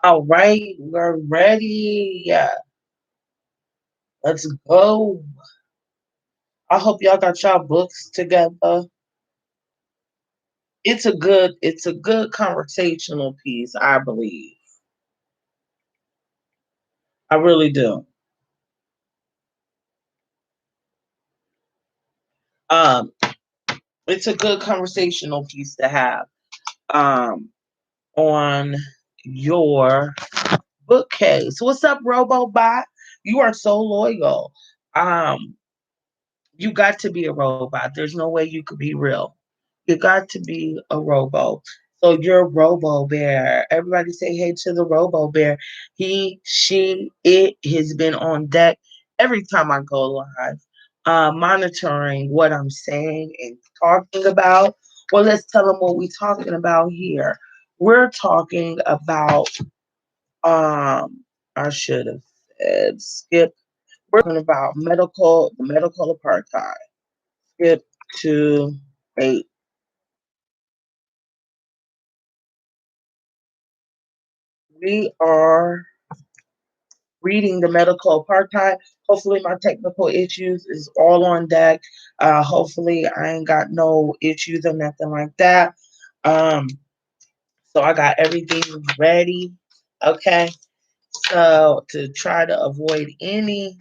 All right, we're ready. Yeah, let's go. I hope y'all got y'all books together. It's a good conversational piece, I believe. I really do. Um, it's a good conversational piece to have um on your bookcase. What's up, Robobot? You are so loyal. Um, you got to be a robot. There's no way you could be real. You got to be a robo. So you're Robo Bear. Everybody say hey to the Robo Bear. He, she, it has been on deck every time I go live, monitoring what I'm saying and talking about. Well, let's tell them what we're talking about here. We're talking about I should have said skip. We're talking about medical apartheid. Skip to 8. We are reading the medical apartheid. Hopefully, my technical issues is all on deck. Hopefully, I ain't got no issues or nothing like that. Um, so I got everything ready. Okay, so to try to avoid any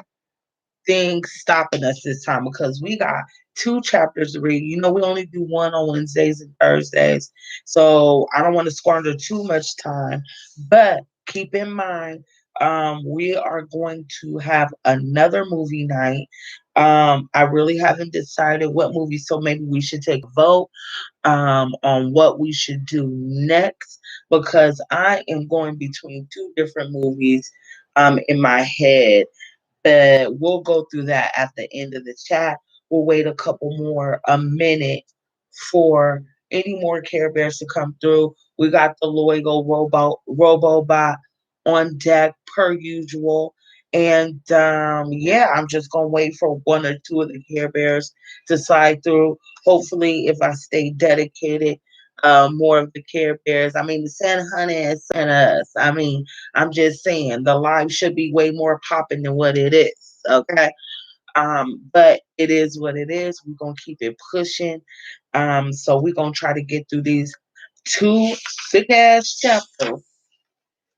things stopping us this time because we got two chapters to read. You know, we only do one on Wednesdays and Thursdays. So I don't want to squander too much time. But keep in mind, we are going to have another movie night. I really haven't decided what movie, so maybe we should take a vote on what we should do next because I am going between two different movies in my head, but we'll go through that at the end of the chat. We'll wait a couple more, a minute for any more Care Bears to come through. We got the Loigo Robobot on deck per usual. And yeah, I'm just gonna wait for one or two of the Care Bears to slide through. Hopefully, if I stay dedicated, more of the Care Bears. I mean, send honey and send us. I mean, I'm just saying the live should be way more popping than what it is. Okay. But it is what it is. We're gonna keep it pushing. So we're gonna try to get through these two thick ass chapters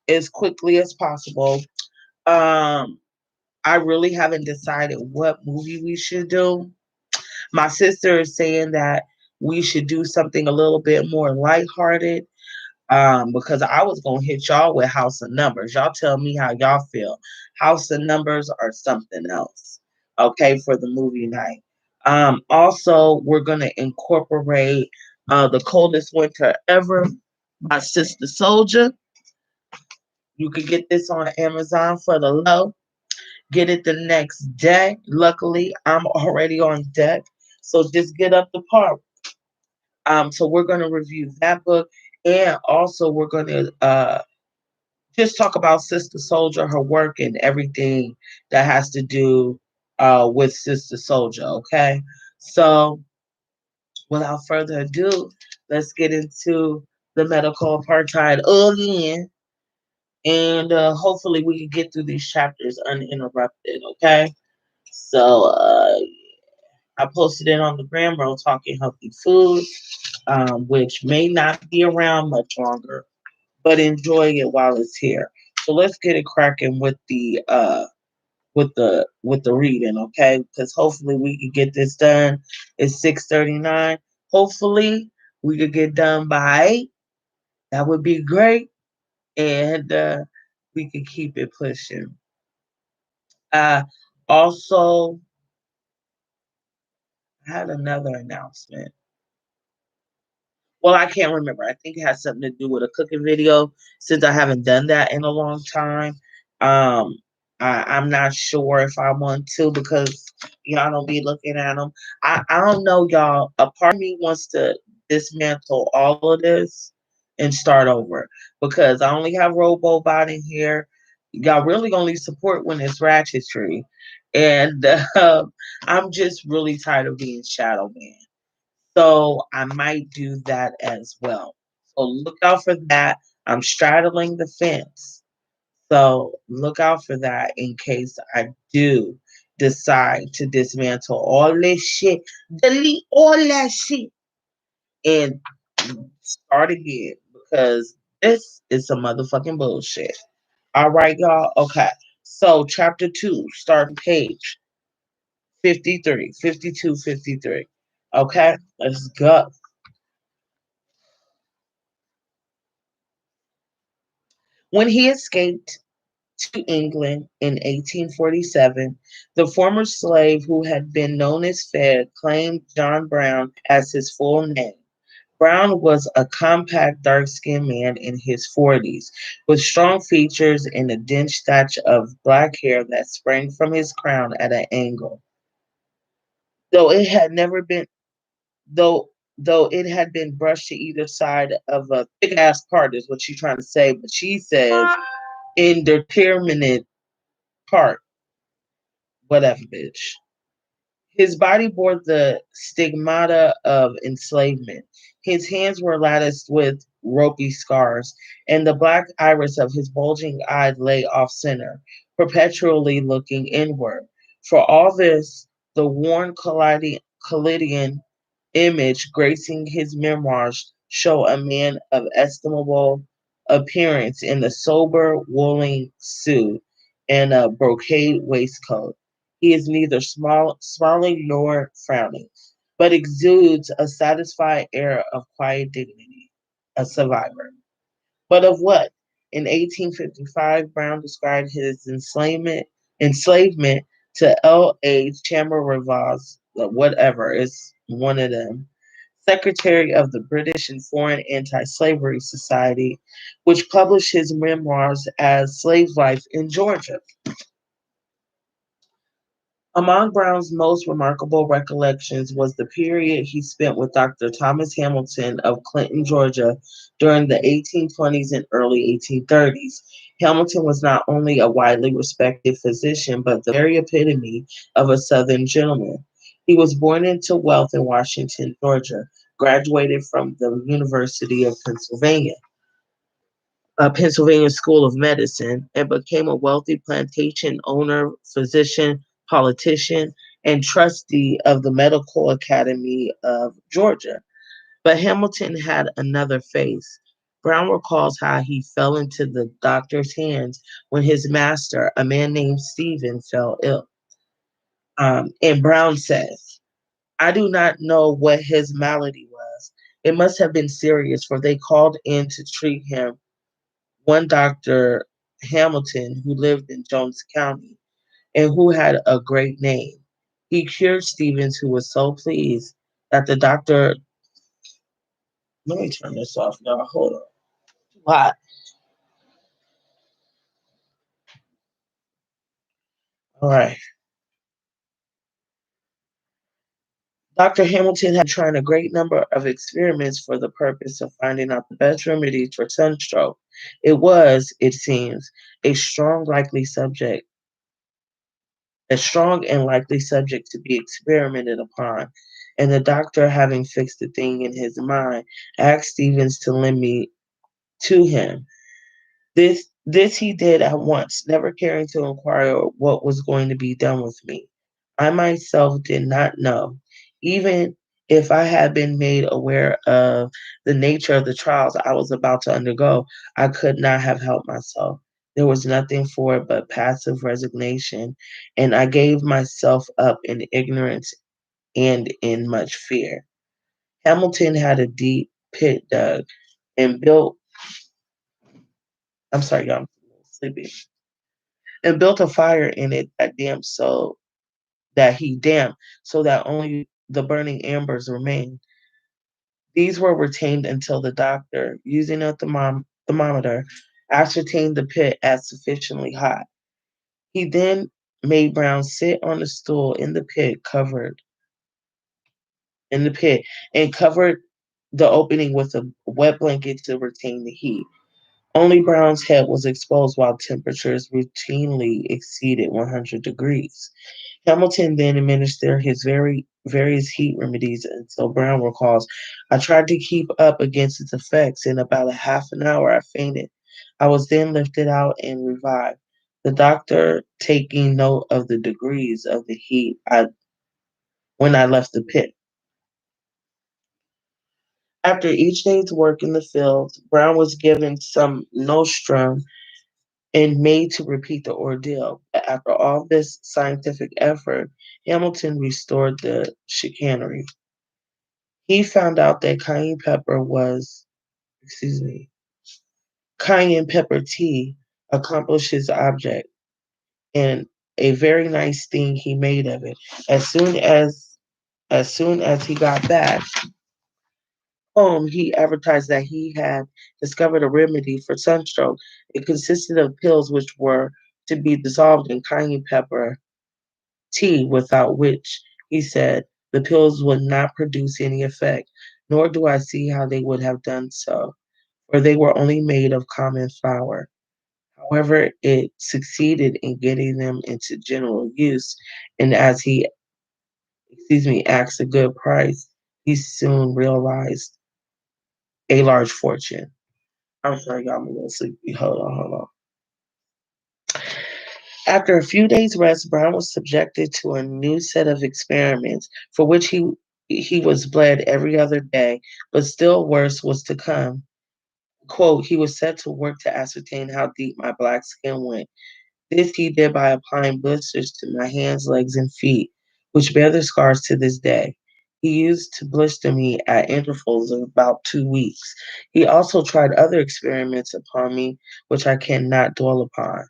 as quickly as possible. Um, I really haven't decided what movie we should do. My sister is saying that we should do something a little bit more lighthearted. Because I was gonna hit y'all with House of Numbers. Y'all tell me how y'all feel. House of Numbers or something else. Okay, for the movie night. Also, we're gonna incorporate the coldest winter ever by Sister Soldier. You could get this on Amazon for the low. Get it the next day. Luckily, I'm already on deck, so just get up the part. So we're gonna review that book, and also we're gonna just talk about Sister Soldier, her work, and everything that has to do with Sister Soldier. Okay, so without further ado, let's get into the medical apartheid again, and hopefully we can get through these chapters uninterrupted. Okay, so I posted it on the gram. We're talking healthy food, which may not be around much longer, but enjoying it while it's here. So let's get it cracking with the reading, okay? Because hopefully we can get this done. It's 6:39. Hopefully we could get done by 8. That would be great, and we could keep it pushing. Uh, also, I had another announcement. Well, I can't remember. I think it has something to do with a cooking video since I haven't done that in a long time. Um, I'm not sure if I want to because y'all don't be looking at them. I don't know, y'all. A part of me wants to dismantle all of this and start over because I only have Robobot in here. Y'all really only support when it's ratchetry. And I'm just really tired of being Shadow Man. So I might do that as well. So look out for that. I'm straddling the fence. So look out for that in case I do decide to dismantle all this shit, delete all that shit, and start again because this is some motherfucking bullshit. All right, y'all. Okay. So, chapter 2, starting page 53, 52, 53. Okay, let's go. When he escaped to England in 1847, the former slave who had been known as Fed claimed John Brown as his full name. Brown was a compact, dark skinned man in his 40s, with strong features and a dense thatch of black hair that sprang from his crown at an angle. Though it had never been though it had been brushed to either side of a big ass part is what she's trying to say, but she says indeterminate part, whatever, bitch. His body bore the stigmata of enslavement. His hands were latticed with ropey scars, and the black iris of his bulging eye lay off center, perpetually looking inward. For all this, the worn collodion image gracing his memoirs show a man of estimable appearance in a sober woolen suit and a brocade waistcoat. He is neither smiling nor frowning, but exudes a satisfied air of quiet dignity. A survivor. But of what? In 1855, Brown described his enslavement to L.H. Chamarivaz, whatever, is one of them, secretary of the British and Foreign Anti-Slavery Society, which published his memoirs as Slave Life in Georgia. Among Brown's most remarkable recollections was the period he spent with Dr. Thomas Hamilton of Clinton, Georgia, during the 1820s and early 1830s. Hamilton was not only a widely respected physician, but the very epitome of a Southern gentleman. He was born into wealth in Washington, Georgia, graduated from the University of Pennsylvania, Pennsylvania School of Medicine, and became a wealthy plantation owner, physician, politician, and trustee of the Medical Academy of Georgia. But Hamilton had another face. Brown recalls how he fell into the doctor's hands when his master, a man named Stephen, fell ill. And Brown says, I do not know what his malady was. It must have been serious, for they called in to treat him one Dr. Hamilton, who lived in Jones County and who had a great name. He cured Stevens, who was so pleased that the doctor. Let me turn this off, y'all. Hold on. What? All right. Dr. Hamilton had tried a great number of experiments for the purpose of finding out the best remedies for sunstroke. It was, it seems, a strong, likely subject a strong and likely subject to be experimented upon, and the doctor, having fixed the thing in his mind, asked Stevens to lend me to him. This he did at once, never caring to inquire what was going to be done with me. I myself did not know. Even if I had been made aware of the nature of the trials I was about to undergo, I could not have helped myself. There was nothing for it but passive resignation, and I gave myself up in ignorance and in much fear. Hamilton had a deep pit dug and built, I'm sorry, y'all, I'm a little sleepy, and built a fire in it that he damped so that only the burning embers remained. These were retained until the doctor, using a thermometer, ascertained the pit as sufficiently hot. He then made Brown sit on a stool in the pit and covered the opening with a wet blanket to retain the heat. Only Brown's head was exposed while temperatures routinely exceeded 100 degrees. Hamilton then administered his various heat remedies until Brown recalls, I tried to keep up against its effects. In about a half an hour, I fainted. I was then lifted out and revived. The doctor taking note of the degrees of the heat when I left the pit. After each day's work in the field, Brown was given some nostrum and made to repeat the ordeal. But after all this scientific effort, Hamilton restored the chicanery. He found out that excuse me, cayenne pepper tea accomplished his object, and a very nice thing he made of it. As soon as as soon as he got back home, he advertised that he had discovered a remedy for sunstroke. It consisted of pills which were to be dissolved in cayenne pepper tea, without which, he said, the pills would not produce any effect, nor do I see how they would have done so, for they were only made of common flour. However, it succeeded in getting them into general use, and as asked a good price, he soon realized a large fortune. I'm sorry, y'all, I'm a little sleepy. Hold on. After a few days' rest, Brown was subjected to a new set of experiments for which he was bled every other day, but still worse was to come. Quote, he was set to work to ascertain how deep my black skin went. This he did by applying blisters to my hands, legs, and feet, which bear the scars to this day. He used to blister me at intervals of about 2 weeks. He also tried other experiments upon me, which I cannot dwell upon.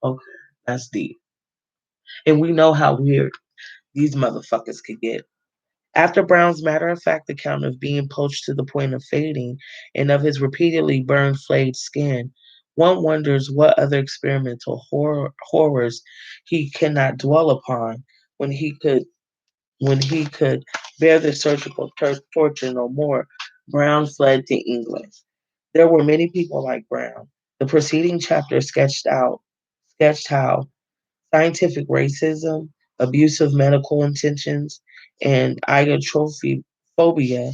Okay, that's deep. And we know how weird these motherfuckers could get. After Brown's matter of fact account of being poached to the point of fading and of his repeatedly burned, flayed skin, one wonders what other experimental horrors he cannot dwell upon when he could bear the surgical torture no more. Brown fled to England. There were many people like Brown. The preceding chapter sketched how scientific racism, abuse of medical intentions, and iatrophobia,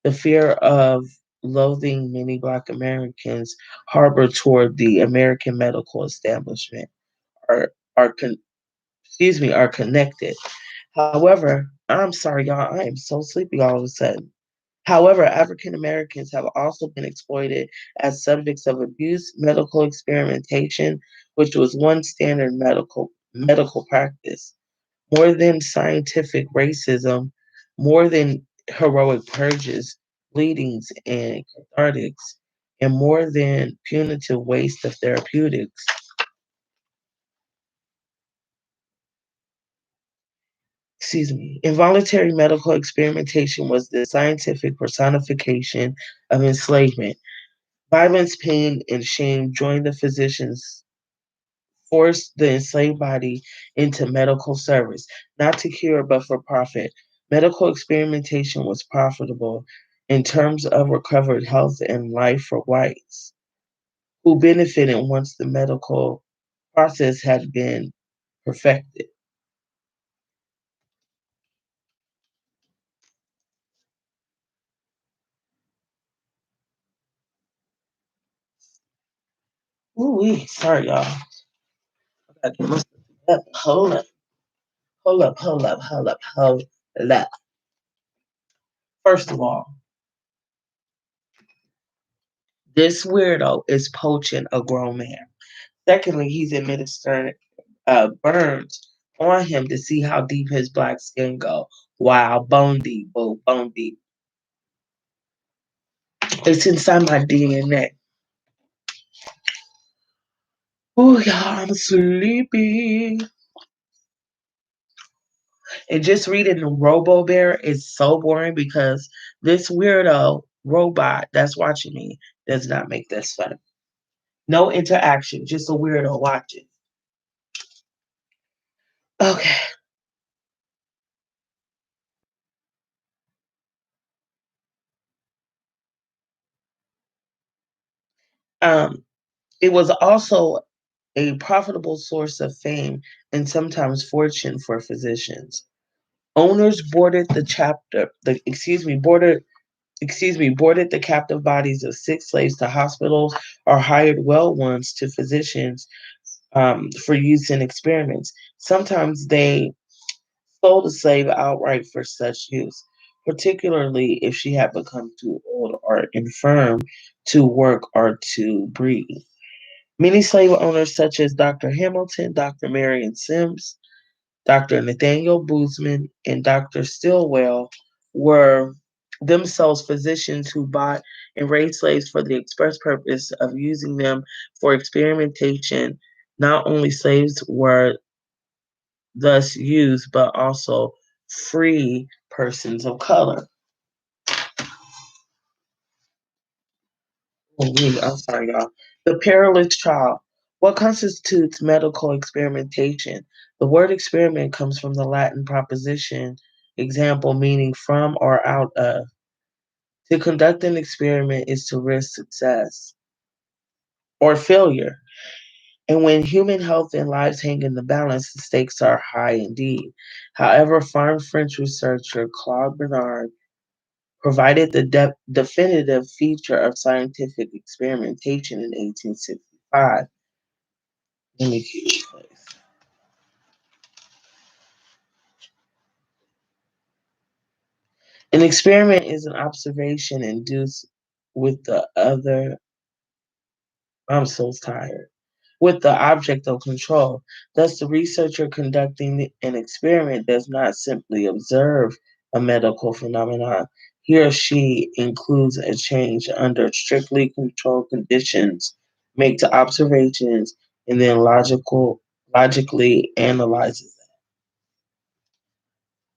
the fear of loathing many Black Americans harbor toward the American medical establishment, are are con- are connected. However, I'm sorry, y'all, I am so sleepy all of a sudden. However, African Americans have also been exploited as subjects of abuse, medical experimentation, which was one standard medical practice. More than scientific racism, more than heroic purges, bleedings, and cathartics, and more than punitive waste of therapeutics. Involuntary medical experimentation was the scientific personification of enslavement. Violence, pain, and shame joined the physicians, forced the enslaved body into medical service, not to cure but for profit. Medical experimentation was profitable in terms of recovered health and life for whites, who benefited once the medical process had been perfected. Ooh, sorry, y'all. I gotta get my stuff together. Hold up. First of all, this weirdo is poaching a grown man. Secondly, he's administering burns on him to see how deep his black skin go. Wow, bone deep, boo, bone deep. It's inside my DNA. Oh, y'all, I'm sleepy. And just reading Robo Bear is so boring because this weirdo robot that's watching me does not make this fun. No interaction, just a weirdo watching. Okay. Um, it was also a profitable source of fame and sometimes fortune for physicians. Owners boarded the chapter, the excuse me, boarded the captive bodies of sick slaves to hospitals or hired well ones to physicians for use in experiments. Sometimes they sold a slave outright for such use, particularly if she had become too old or infirm to work or to breathe. Many slave owners, such as Dr. Hamilton, Dr. Marion Sims, Dr. Nathaniel Boozman, and Dr. Stilwell, were themselves physicians who bought and raised slaves for the express purpose of using them for experimentation. Not only slaves were thus used, but also free persons of color. I'm sorry, y'all. The perilous trial. What constitutes medical experimentation? The word experiment comes from the Latin proposition, example meaning from or out of. To conduct an experiment is to risk success or failure. And when human health and lives hang in the balance, the stakes are high indeed. However, foreign French researcher Claude Bernard provided the definitive feature of scientific experimentation in 1865. Let me keep it place. An experiment is an observation induced with the other. I'm so tired. With the object of control. Thus, the researcher conducting an experiment does not simply observe a medical phenomenon. He or she includes a change under strictly controlled conditions, makes observations, and then logically analyzes it.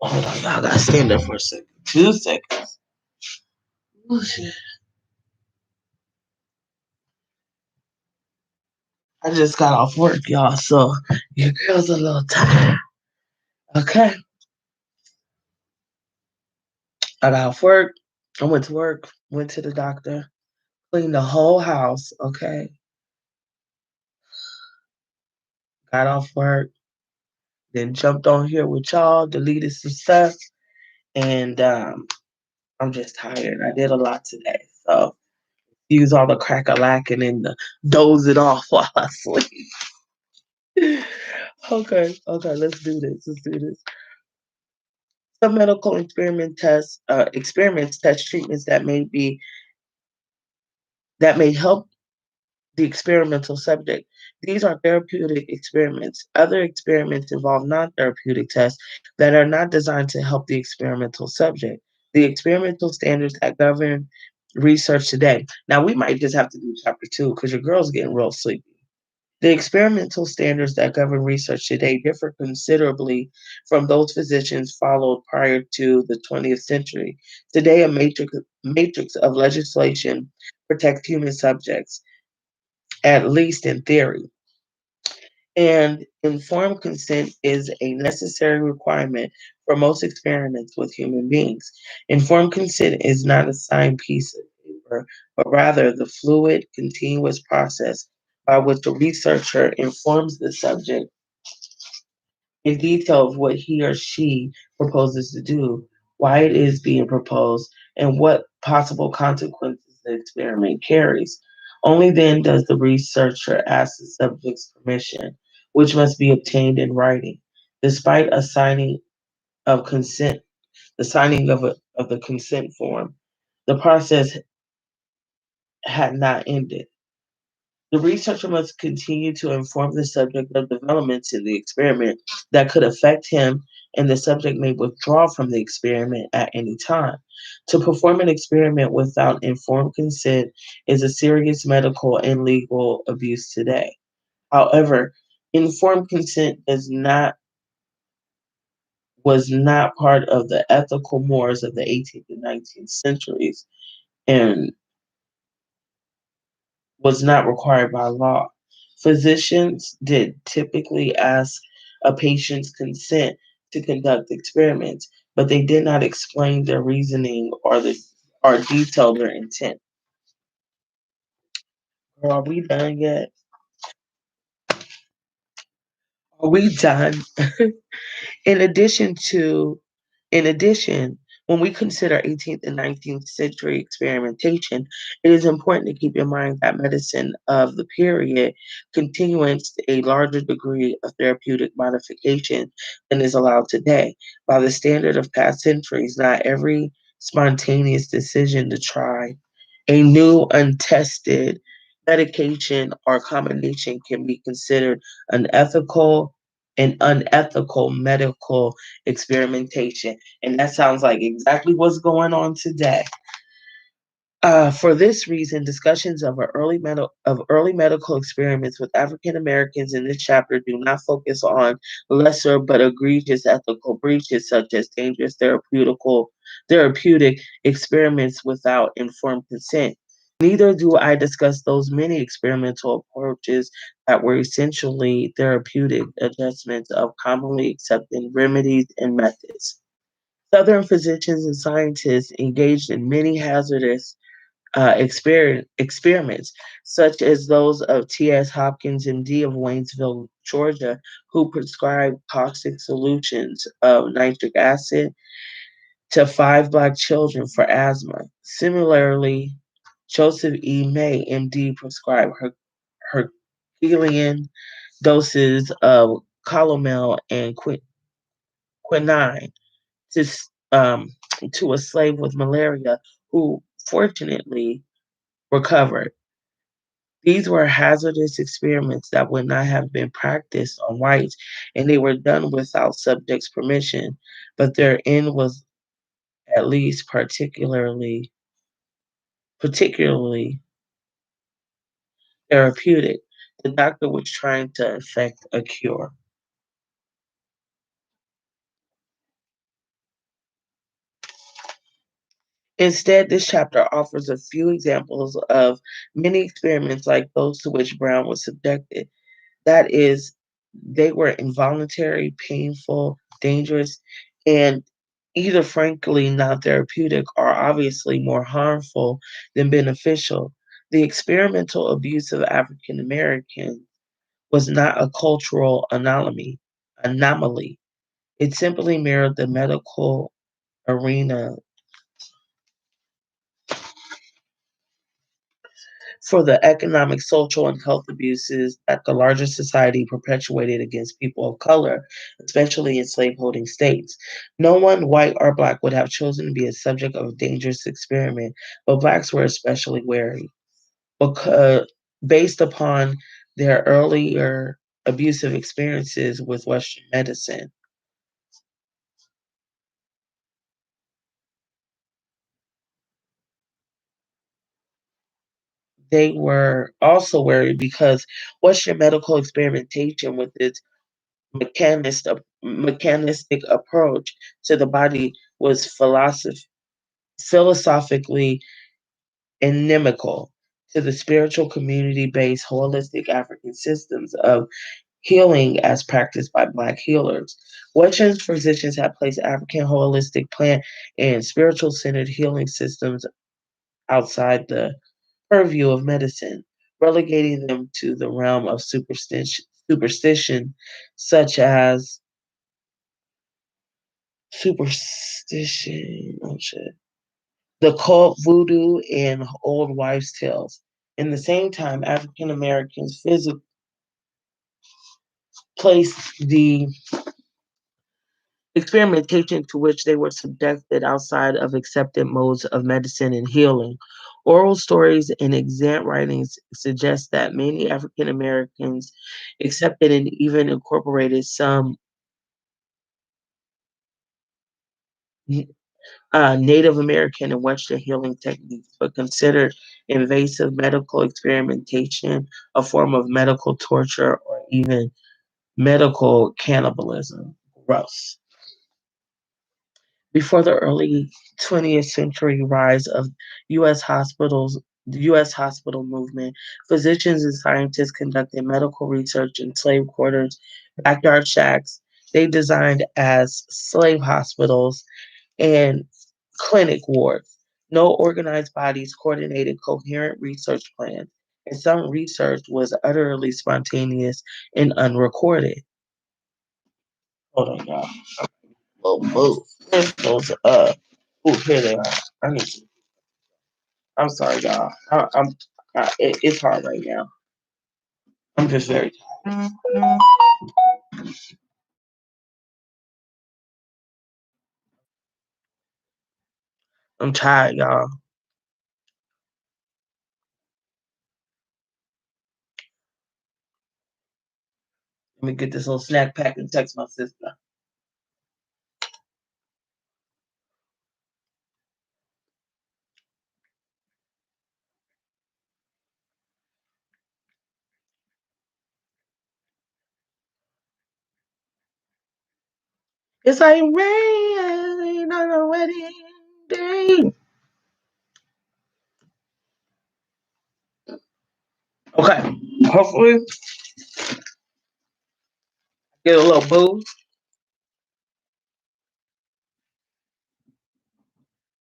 Hold on, y'all gotta stand there for a second. 2 seconds. Oh, shit. I just got off work, y'all, so your girl's a little tired. Okay. I got off work. I went to work, went to the doctor, cleaned the whole house, okay? Got off work, then jumped on here with y'all, deleted some stuff, and I'm just tired. I did a lot today, so use all the crack a lacking and the doze it off while I sleep. Okay, let's do this. Let's do this. Some medical experiments test treatments that may help the experimental subject. These are therapeutic experiments. Other experiments involve non therapeutic tests that are not designed to help the experimental subject. The experimental standards that govern research today. Now, we might just have to do chapter 2 because your girl's getting real sleepy. The experimental standards that govern research today differ considerably from those physicians followed prior to the 20th century. Today, a matrix of legislation protects human subjects, at least in theory. And informed consent is a necessary requirement for most experiments with human beings. Informed consent is not a signed piece of paper, but rather the fluid, continuous process by which the researcher informs the subject in detail of what he or she proposes to do, why it is being proposed, and what possible consequences the experiment carries. Only then does the researcher ask the subject's permission, which must be obtained in writing. Despite a signing of consent, the signing of the consent form, the process had not ended. The researcher must continue to inform the subject of developments in the experiment that could affect him, and the subject may withdraw from the experiment at any time. To perform an experiment without informed consent is a serious medical and legal abuse today. However, informed consent does not was not part of the ethical mores of the 18th and 19th centuries, and was not required by law. Physicians did typically ask a patient's consent to conduct experiments, but they did not explain their reasoning or detail their intent. Are we done yet? Are we done? In addition to in addition, when we consider 18th and 19th century experimentation, it is important to keep in mind that medicine of the period continues a larger degree of therapeutic modification than is allowed today. By the standard of past centuries, not every spontaneous decision to try a new untested medication or combination can be considered unethical and unethical medical experimentation. And that sounds like exactly what's going on today. For this reason, discussions of early medical experiments with African Americans in this chapter do not focus on lesser but egregious ethical breaches such as dangerous therapeutic experiments without informed consent. Neither do I discuss those many experimental approaches that were essentially therapeutic adjustments of commonly accepted remedies and methods. Southern physicians and scientists engaged in many hazardous experiments, such as those of T.S. Hopkins, M.D. of Waynesville, Georgia, who prescribed toxic solutions of nitric acid to five Black children for asthma. Similarly, Joseph E. May, M.D., prescribed Herculean doses of calomel and quinine to, um, to a slave with malaria who fortunately recovered. These were hazardous experiments that would not have been practiced on whites, and they were done without subjects' permission, but their end was at least particularly therapeutic. The doctor was trying to effect a cure. Instead, this chapter offers a few examples of many experiments like those to which Brown was subjected. That is, they were involuntary, painful, dangerous, and either frankly non therapeutic or obviously more harmful than beneficial. The experimental abuse of African Americans was not a cultural anomaly. It simply mirrored the medical arena for the economic, social, and health abuses that the larger society perpetuated against people of color, especially in slaveholding states. No one, white or Black, would have chosen to be a subject of a dangerous experiment, but Blacks were especially wary because, based upon their earlier abusive experiences with Western medicine. They were also wary because Western medical experimentation, with its mechanistic approach to the body, was philosophically inimical to the spiritual community-based holistic African systems of healing as practiced by Black healers. Western physicians have placed African holistic plant and spiritual centered healing systems outside the purview of medicine, relegating them to the realm of superstition such as superstition, oh shit, the cult voodoo and old wives' tales. In the same time, African Americans physically placed the experimentation to which they were subjected outside of accepted modes of medicine and healing. Oral stories and exant writings suggest that many African Americans accepted and even incorporated some Native American and Western healing techniques, but considered invasive medical experimentation a form of medical torture or even medical cannibalism. Gross. Before the early 20th century rise of U.S. hospitals, the U.S. hospital movement, physicians and scientists conducted medical research in slave quarters, backyard shacks they designed as slave hospitals, and clinic wards. No organized bodies coordinated coherent research plans, and some research was utterly spontaneous and unrecorded. Hold on, y'all. Little move. Where's those? Oh, here they are. I need to. I'm sorry, y'all. It's hard right now. I'm just very. I'm tired, y'all. Let me get this little snack pack and text my sister. It's like rain on a wedding day. Okay. Hopefully, get a little booze.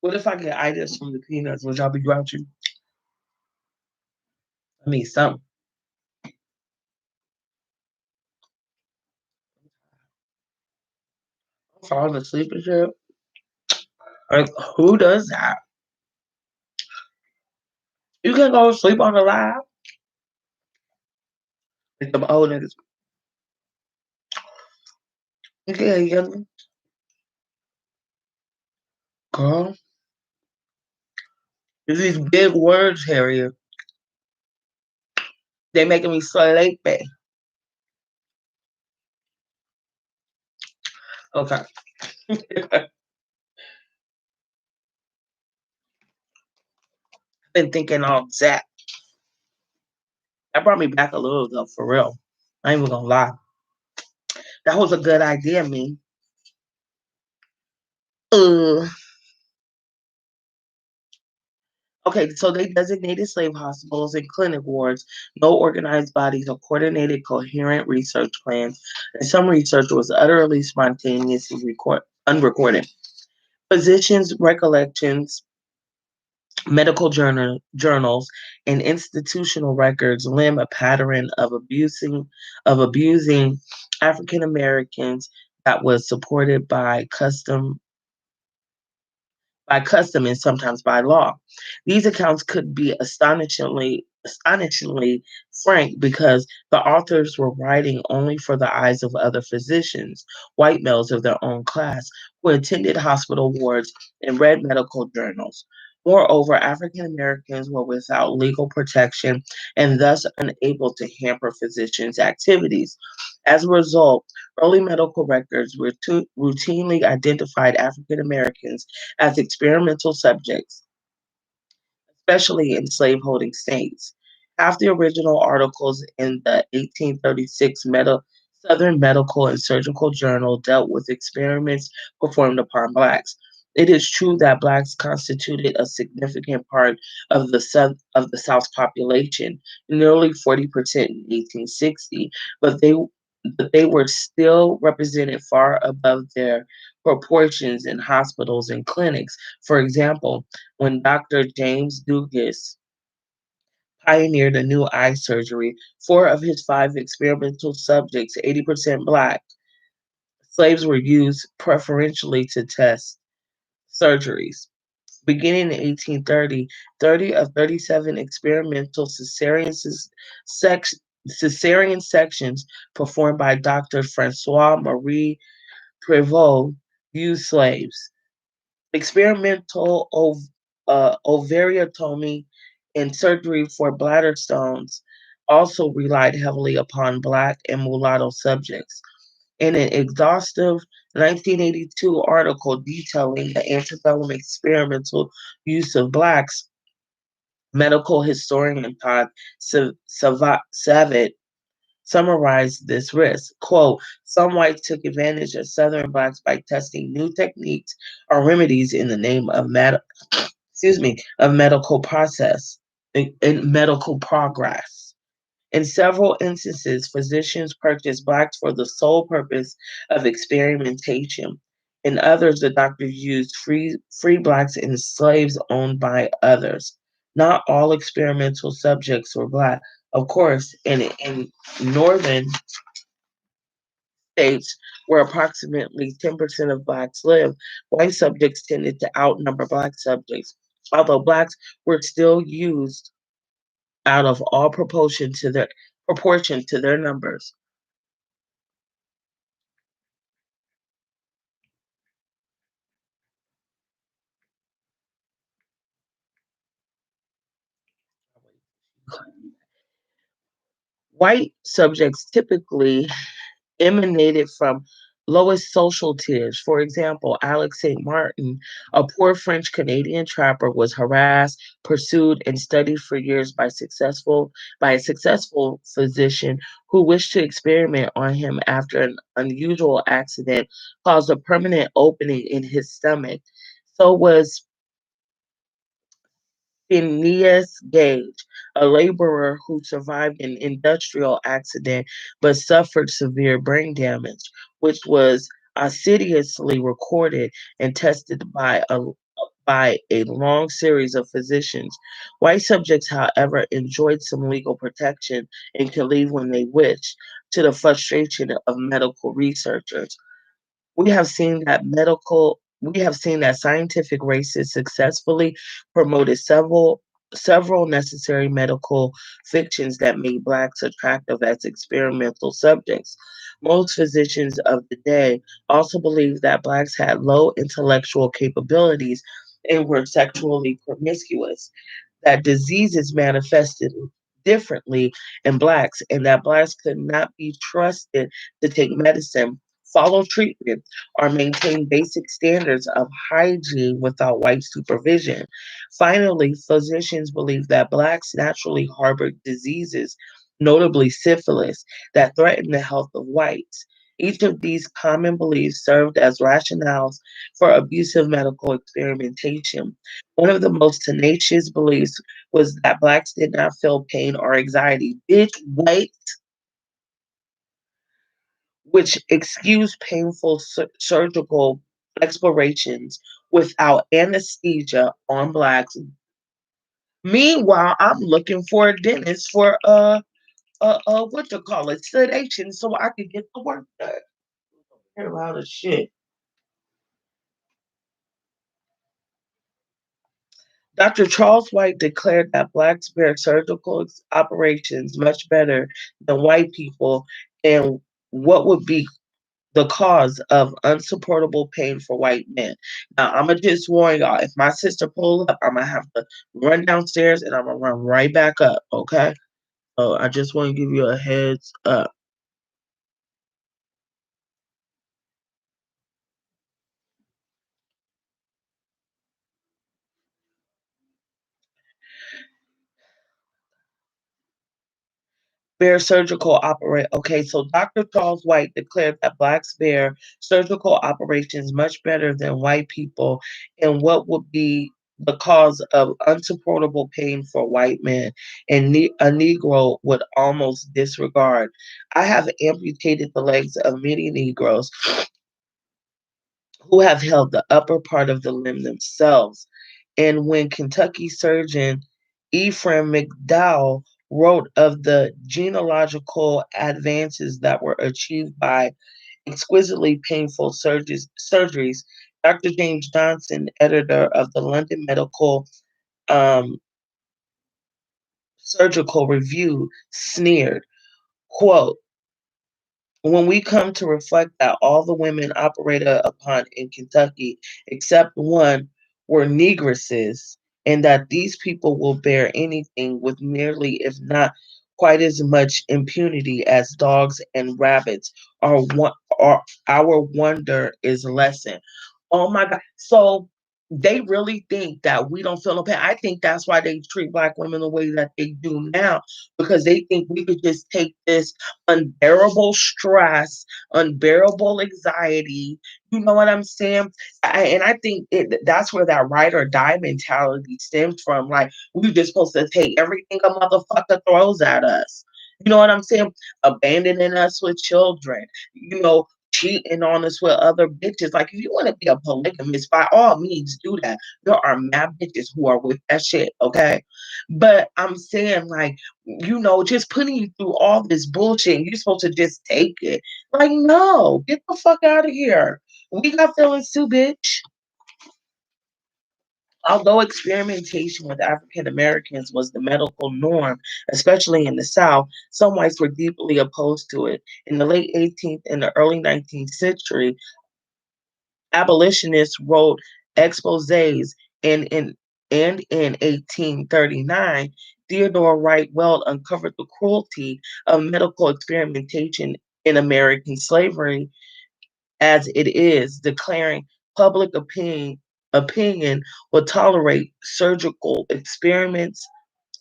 What if I get itis from the peanuts? Would y'all be grouchy? I mean, something. I'm falling asleep and shit. Like, who does that? You can go sleep on the live. Like them old niggas. Okay, young girl. There's these big words, Harriet. They making me sleepy. Okay. I've been thinking all that. That brought me back a little though, for real. I ain't even gonna lie. That was a good idea, me. Uh, okay, so they designated slave hospitals and clinic wards, no organized bodies or coordinated, coherent research plans, and some research was utterly spontaneous and unrecorded. Physicians' recollections, medical journals, and institutional records limb a pattern of abusing African Americans that was supported by custom and sometimes by law. These accounts could be astonishingly frank because the authors were writing only for the eyes of other physicians, white males of their own class, who attended hospital wards and read medical journals. Moreover, African Americans were without legal protection and thus unable to hamper physicians' activities. As a result, early medical records routinely identified African Americans as experimental subjects, especially in slaveholding states. Half the original articles in the 1836 Southern Medical and Surgical Journal dealt with experiments performed upon blacks. It is true that blacks constituted a significant part of the South's population, nearly 40% in 1860, but they were still represented far above their proportions in hospitals and clinics. For example, when Dr. James Dugas pioneered a new eye surgery, four of his five experimental subjects, 80% black, slaves were used preferentially to test surgeries. Beginning in 1830, 30 of 37 experimental cesarean sections performed by Dr. Francois Marie Prévost used slaves. Experimental ovariotomy and surgery for bladder stones also relied heavily upon Black and mulatto subjects. In an exhaustive 1982 article detailing the antebellum experimental use of Blacks, medical historian Todd Savitt summarized this risk. Quote, some whites took advantage of Southern blacks by testing new techniques or remedies in the name of medical process in medical progress. In several instances, physicians purchased blacks for the sole purpose of experimentation. In others, the doctors used free blacks and slaves owned by others. Not all experimental subjects were black. Of course, in northern states where approximately 10% of blacks live, white subjects tended to outnumber black subjects, although blacks were still used out of all proportion to their numbers. White subjects typically emanated from lowest social tiers. For example, Alex St. Martin, a poor French Canadian trapper, was harassed, pursued, and studied for years by a successful physician who wished to experiment on him after an unusual accident caused a permanent opening in his stomach. So was Phineas Gage, a laborer who survived an industrial accident but suffered severe brain damage, which was assiduously recorded and tested by a long series of physicians. White subjects, however, enjoyed some legal protection and could leave when they wished, to the frustration of medical researchers. We have seen that scientific racists successfully promoted several necessary medical fictions that made blacks attractive as experimental subjects. Most physicians of the day also believed that blacks had low intellectual capabilities and were sexually promiscuous, that diseases manifested differently in blacks, and that blacks could not be trusted to take medicine, follow treatment, or maintain basic standards of hygiene without white supervision. Finally, physicians believe that blacks naturally harbored diseases, notably syphilis, that threatened the health of whites. Each of these common beliefs served as rationales for abusive medical experimentation. One of the most tenacious beliefs was that blacks did not feel pain or anxiety. Bitch, wait, which excused painful surgical explorations without anesthesia on blacks. Meanwhile, I'm looking for a dentist for what you call it, sedation, so I could get the work done. Hear a lot of shit. Dr. Charles White declared that blacks bear surgical operations much better than white people, and what would be the cause of unsupportable pain for white men. Now, I'm gonna just warn y'all, if my sister pull up, I'm gonna have to run downstairs and I'm gonna run right back up, okay? So I just want to give you a heads up. Bear surgical operate. Okay, so Dr. Charles White declared that blacks bear surgical operations much better than white people, and what would be the cause of unsupportable pain for white men, and a Negro would almost disregard. I have amputated the legs of many Negroes who have held the upper part of the limb themselves. And when Kentucky surgeon Ephraim McDowell wrote of the genealogical advances that were achieved by exquisitely painful surgeries, Dr. James Johnson, editor of the London Medical um, Surgical Review, sneered, quote, when we come to reflect that all the women operated upon in Kentucky, except one, were negresses, and that these people will bear anything with nearly, if not quite as much impunity as dogs and rabbits, our wonder is lessened. Oh my God. So they really think that we don't feel no pain. I think that's why they treat black women the way that they do now, because they think we could just take this unbearable stress, unbearable anxiety. You know what I'm saying? And I think that's where that ride or die mentality stems from. Like, we just supposed to take everything a motherfucker throws at us. You know what I'm saying? Abandoning us with children, you know, cheating on us with other bitches. Like, if you want to be a polygamist, by all means, do that. There are mad bitches who are with that shit, okay? But I'm saying, like, just putting you through all this bullshit, and you're supposed to just take it. Like, no, get the fuck out of here. We got feelings too, bitch. Although experimentation with African Americans was the medical norm, especially in the South, some whites were deeply opposed to it. In the late 18th and the early 19th century, abolitionists wrote exposés, and in 1839, Theodore Wright Weld uncovered the cruelty of medical experimentation in American slavery as it is, declaring public opinion will tolerate surgical experiments,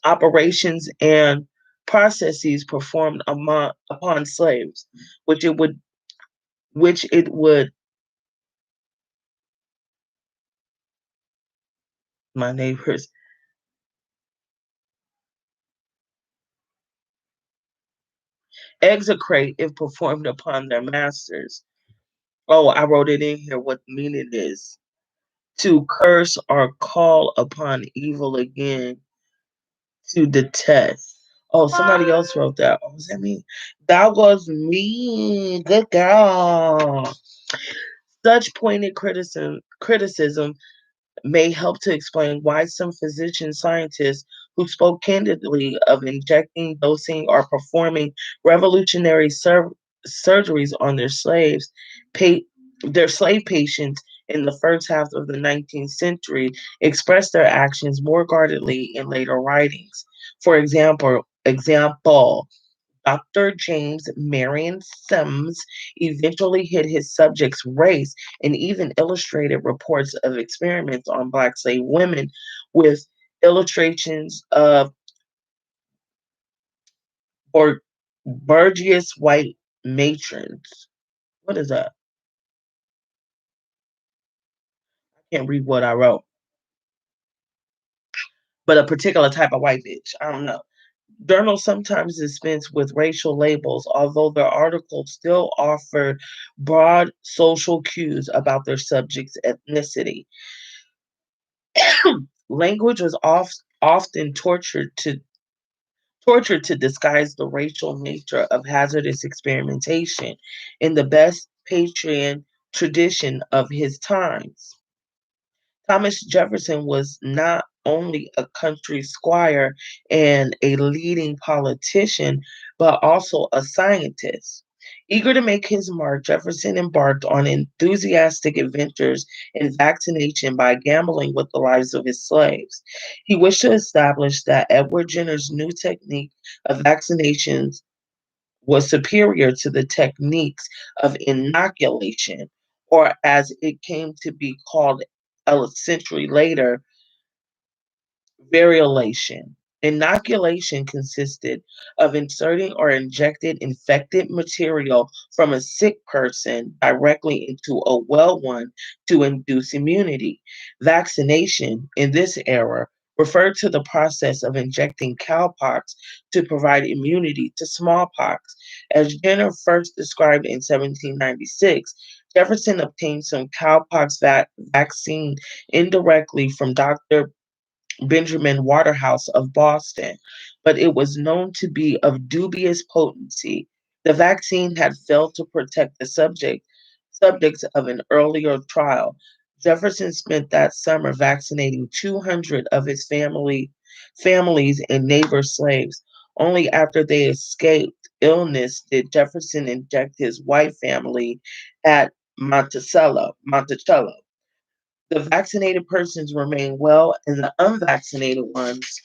operations, and processes performed upon slaves, which it would which it would my neighbors execrate if performed upon their masters. Oh, I wrote it in here what the meaning is. To curse or call upon evil again, to detest. Oh, somebody else wrote that. Oh, was that me? That was me. Good girl. Such pointed criticism may help to explain why some physician scientists who spoke candidly of injecting, dosing, or performing revolutionary surgeries on pa- their slave patients in the first half of the 19th century expressed their actions more guardedly in later writings. For example, Dr. James Marion Sims eventually hid his subject's race and even illustrated reports of experiments on black slave women with illustrations of or Burgess white matrons. What is that? I can't read what I wrote, but a particular type of white bitch. I don't know. Journals sometimes dispense with racial labels, although their articles still offer broad social cues about their subject's ethnicity. Language was often tortured to disguise the racial nature of hazardous experimentation in the best patrian tradition of his times. Thomas Jefferson was not only a country squire and a leading politician, but also a scientist. Eager to make his mark, Jefferson embarked on enthusiastic adventures in vaccination by gambling with the lives of his slaves. He wished to establish that Edward Jenner's new technique of vaccinations was superior to the techniques of inoculation, or as it came to be called a century later, variolation. Inoculation consisted of inserting or injecting infected material from a sick person directly into a well one to induce immunity. Vaccination, in this era, referred to the process of injecting cowpox to provide immunity to smallpox. As Jenner first described in 1796, Jefferson obtained some cowpox vaccine indirectly from Dr. Benjamin Waterhouse of Boston, but it was known to be of dubious potency. The vaccine had failed to protect the subjects of an earlier trial. Jefferson spent that summer vaccinating 200 of his families and neighbor slaves. Only after they escaped illness did Jefferson inject his white family at Monticello. The vaccinated persons remained well, and the unvaccinated ones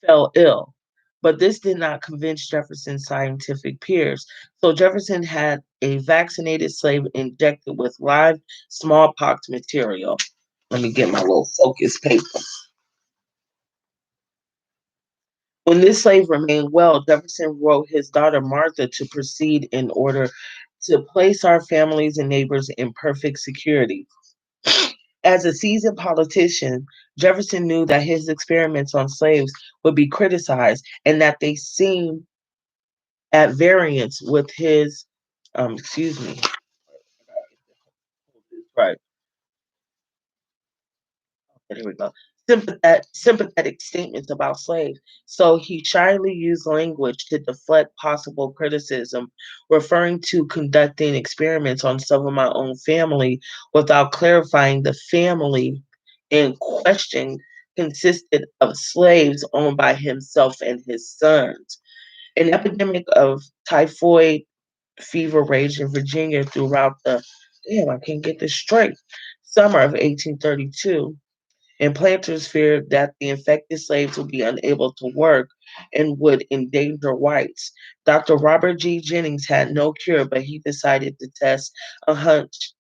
fell ill. But this did not convince Jefferson's scientific peers. So Jefferson had a vaccinated slave injected with live smallpox material. Let me get my little focus paper. When this slave remained well, Jefferson wrote his daughter Martha to proceed in order to place our families and neighbors in perfect security. As a seasoned politician, Jefferson knew that his experiments on slaves would be criticized and that they seemed at variance with his, excuse me, right, there we go. Sympathetic statements about slaves. So he shyly used language to deflect possible criticism, referring to conducting experiments on some of my own family without clarifying the family in question consisted of slaves owned by himself and his sons. An epidemic of typhoid fever raged in Virginia throughout the, damn, I can't get this straight, summer of 1832, and planters feared that the infected slaves would be unable to work and would endanger whites. Dr. Robert G. Jennings had no cure, but he decided to a hunch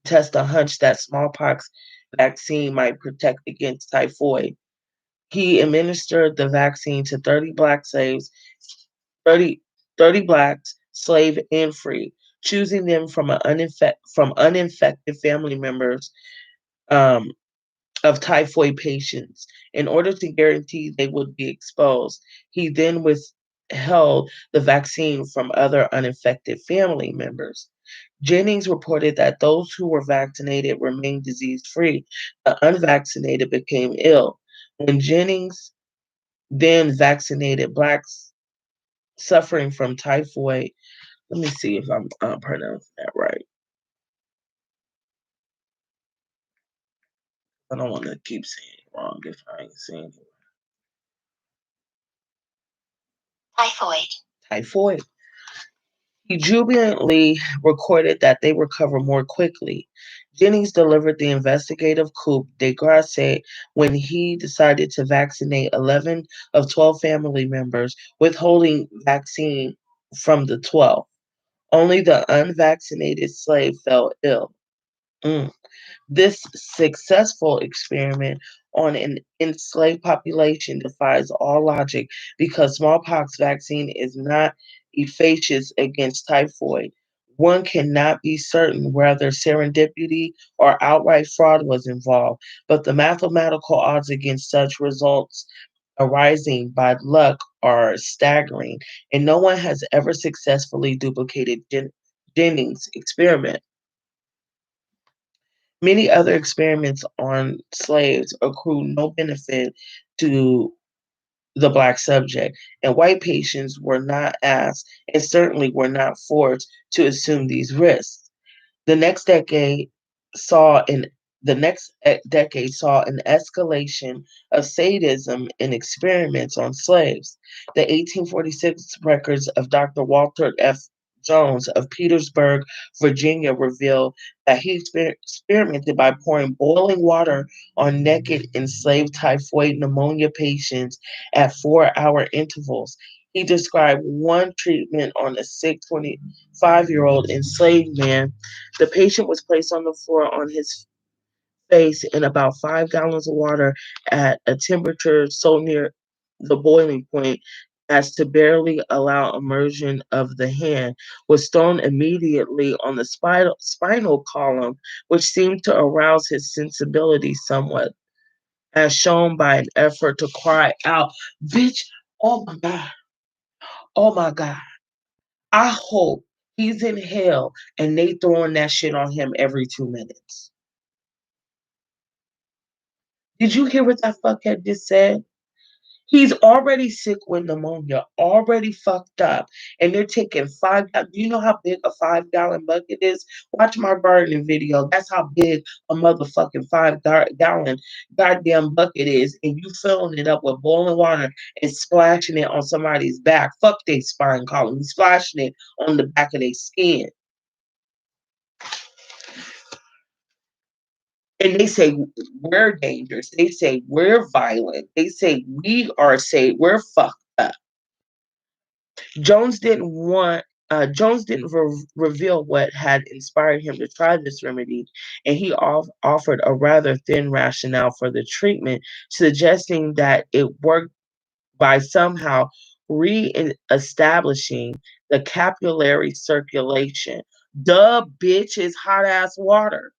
test a hunch that smallpox vaccine might protect against typhoid. He administered the vaccine to 30 black slaves, 30 30 blacks, slave and free, choosing them from uninfected family members um, of typhoid patients in order to guarantee they would be exposed. He then withheld the vaccine from other uninfected family members. Jennings reported that those who were vaccinated remained disease free. The unvaccinated became ill. When Jennings then vaccinated blacks suffering from typhoid, let me see if I'm pronouncing that right. I don't want to keep saying it wrong if I ain't saying it. Typhoid. Typhoid. He jubilantly recorded that they recover more quickly. Jennings delivered the investigative coup de grace when he decided to vaccinate 11 of 12 family members, withholding vaccine from the 12. Only the unvaccinated slave fell ill. Mm. This successful experiment on an enslaved population defies all logic because smallpox vaccine is not efficacious against typhoid. One cannot be certain whether serendipity or outright fraud was involved, but the mathematical odds against such results arising by luck are staggering, and no one has ever successfully duplicated Jennings' experiment. Many other experiments on slaves accrue no benefit to the black subject, and white patients were not asked and certainly were not forced to assume these risks. The next decade saw an decade saw an escalation of sadism in experiments on slaves. The 1846 records of Dr. Walter F. Jones of Petersburg, Virginia, reveal that he experimented by pouring boiling water on naked enslaved typhoid pneumonia patients at 4-hour intervals. He described one treatment on a sick 25-year-old enslaved man. The patient was placed on the floor on his face in about 5 gallons of water at a temperature so near the boiling point as to barely allow immersion of the hand, was thrown immediately on the spinal column, which seemed to arouse his sensibility somewhat, as shown by an effort to cry out, "Bitch, oh my God, oh my God." I hope he's in hell and they throwing that shit on him every 2 minutes. Did you hear what that fuckhead just said? He's already sick with pneumonia, already fucked up, and they're taking Do you know how big a 5 gallon bucket is? Watch my gardening video. That's how big a motherfucking gallon goddamn bucket is, and you filling it up with boiling water and splashing it on somebody's back. Fuck their spine column. You splashing it on the back of their skin. And they say we're dangerous. They say we're violent. They say we're fucked up. Jones didn't want Jones didn't reveal what had inspired him to try this remedy, and he offered a rather thin rationale for the treatment, suggesting that it worked by somehow re-establishing the capillary circulation. Duh, bitch, is hot ass water.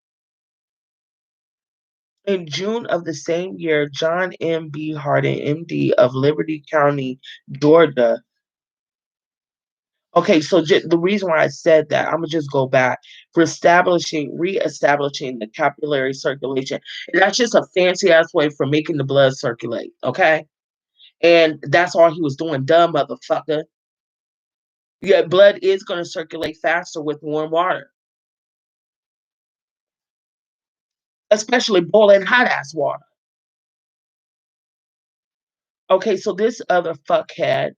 In June of the same year, John M. B. Hardin, MD of Liberty County, Georgia, Okay, so the reason why I said that, I'm gonna just go back for reestablishing the capillary circulation. And that's just a fancy ass way for making the blood circulate. Okay, and that's all he was doing, dumb motherfucker. Yeah, blood is gonna circulate faster with warm water, especially boiling hot ass water. Okay, so this other fuckhead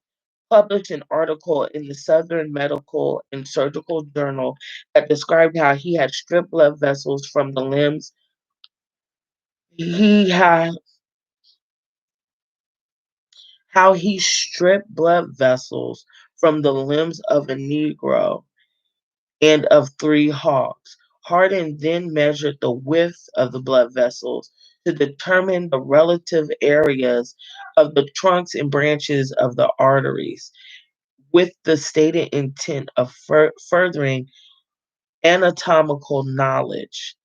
published an article in the Southern Medical and Surgical Journal that described how he had stripped blood vessels from the limbs. He had how he stripped blood vessels from the limbs of a Negro and of three hogs. Hardin then measured the width of the blood vessels to determine the relative areas of the trunks and branches of the arteries, with the stated intent of furthering anatomical knowledge.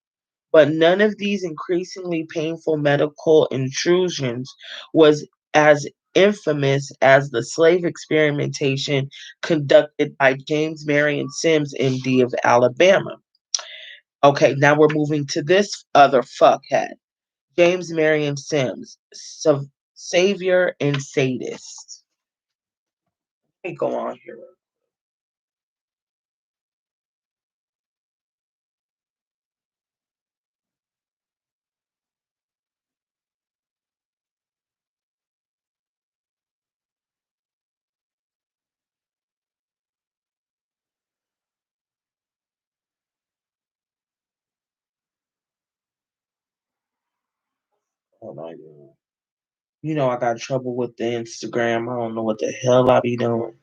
But none of these increasingly painful medical intrusions was as infamous as the slave experimentation conducted by James Marion Sims, MD of Alabama. Okay, now we're moving to this other fuckhead, James Marion Sims, savior and sadist. Let me go on here. Hold on. You know I got trouble with the Instagram. I don't know what the hell I be doing.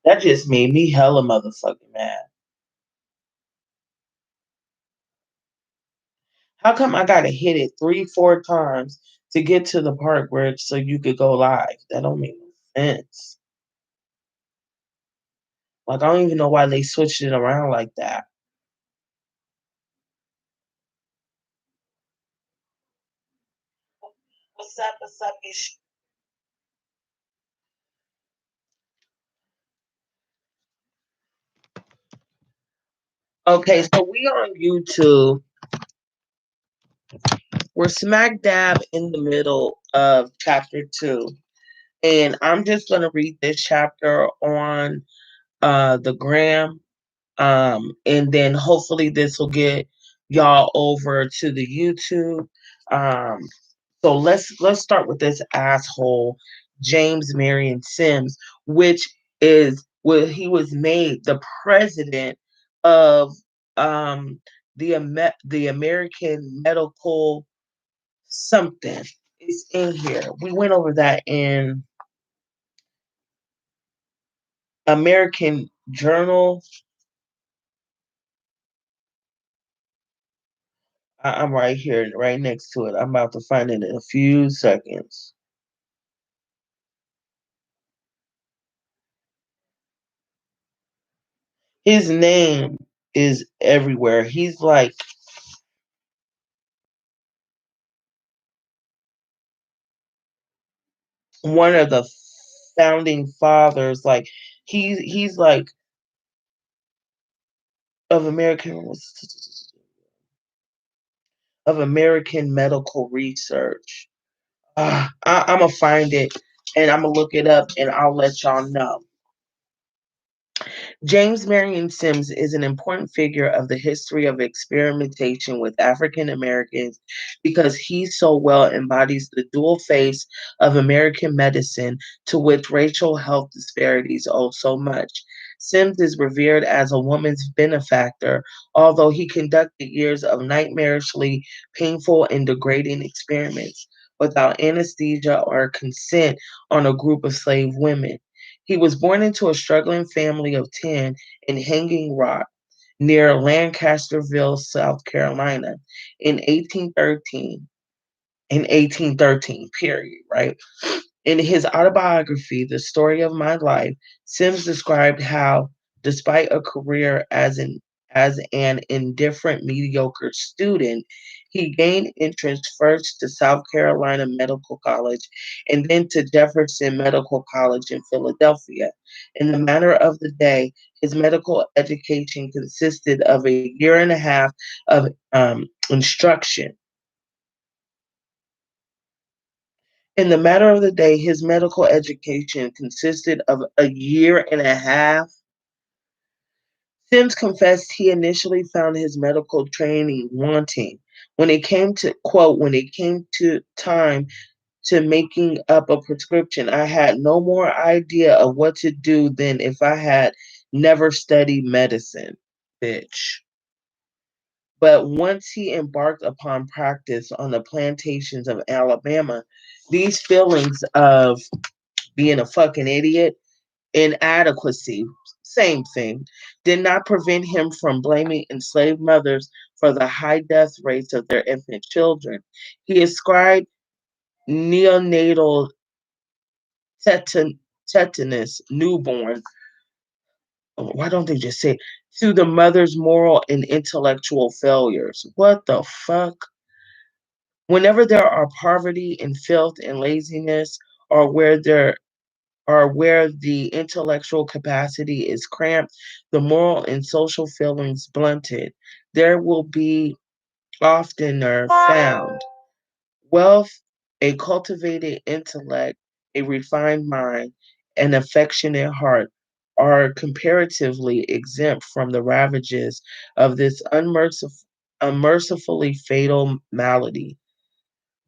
That just made me hella motherfucking mad. How come I gotta hit it 3, 4 times to get to the part where so you could go live? That don't make no sense. Like I don't even know why they switched it around like that. What's up? What's up? Okay, so we on YouTube. We're smack dab in the middle of chapter 2. And I'm just gonna read this chapter on the gram. And then hopefully this will get y'all over to the YouTube. Um, so let's start with this asshole, James Marion Sims, which is what he was made the president of um the American Medical something. It's in here. We went over that in American Journal. I'm right here, right next to it. I'm about to find it in a few seconds. His name is everywhere. He's like one of the founding fathers. Like he's like of American medical research. I'm gonna find it and I'm gonna look it up and I'll let y'all know. James Marion Sims is an important figure of the history of experimentation with African Americans because he so well embodies the dual face of American medicine to which racial health disparities owe so much. Sims is revered as a woman's benefactor, although he conducted years of nightmarishly painful and degrading experiments without anesthesia or consent on a group of slave women. He was born into a struggling family of 10 in Hanging Rock near Lancasterville, South Carolina in 1813. In 1813, period, right? In his autobiography, The Story of My Life, Sims described how, despite a career as an indifferent, mediocre student, he gained entrance first to South Carolina Medical College and then to Jefferson Medical College in Philadelphia. In the matter of the day, his medical education consisted of a year and a half of instruction. In the matter of the day, his medical education consisted of a year and a half. Sims confessed he initially found his medical training wanting. When it came to time to making up a prescription, I had no more idea of what to do than if I had never studied medicine. Bitch. But once he embarked upon practice on the plantations of Alabama, these feelings of being a fucking idiot, inadequacy, same thing, did not prevent him from blaming enslaved mothers for the high death rates of their infant children. He ascribed neonatal tetanus, newborn, why don't they just say, to the mother's moral and intellectual failures? What the fuck? Whenever there are poverty and filth and laziness, or where the intellectual capacity is cramped, the moral and social feelings blunted, there will be oftener found wealth, a cultivated intellect, a refined mind, an affectionate heart are comparatively exempt from the ravages of this unmercifully fatal malady.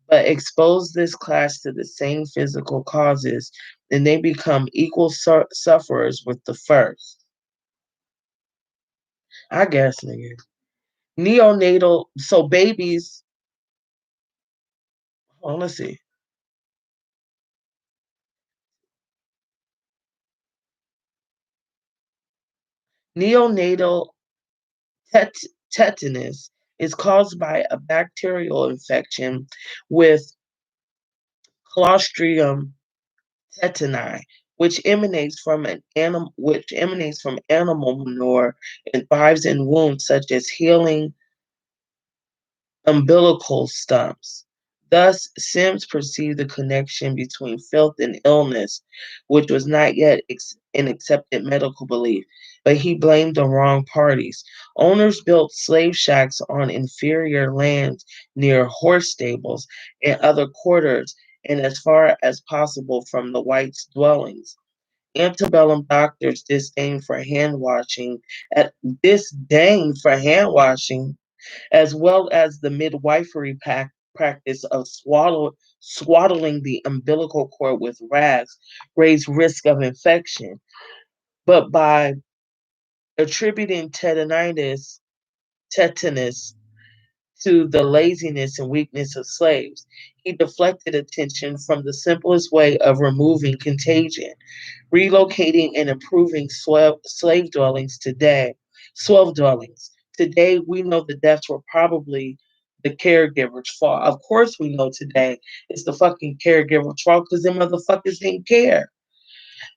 But expose this class to the same physical causes, and they become equal sufferers with the first. I guess, nigga. Neonatal, so babies, let's see. Neonatal tet- tetanus is caused by a bacterial infection with Clostridium tetani, which emanates from animal manure and thrives in wounds such as healing umbilical stumps. Thus, Sims perceived the connection between filth and illness, which was not yet an accepted medical belief, but he blamed the wrong parties. Owners built slave shacks on inferior lands near horse stables and other quarters, and as far as possible from the whites' dwellings. Antebellum doctors disdain for hand washing as well as the midwifery practice of swaddling the umbilical cord with rags, raise risk of infection. But by attributing tetanus to the laziness and weakness of slaves, he deflected attention from the simplest way of removing contagion, relocating and improving swell dwellings. Today, we know the deaths were probably the caregiver's fault. Of course, we know today it's the fucking caregiver's fault because them motherfuckers didn't care.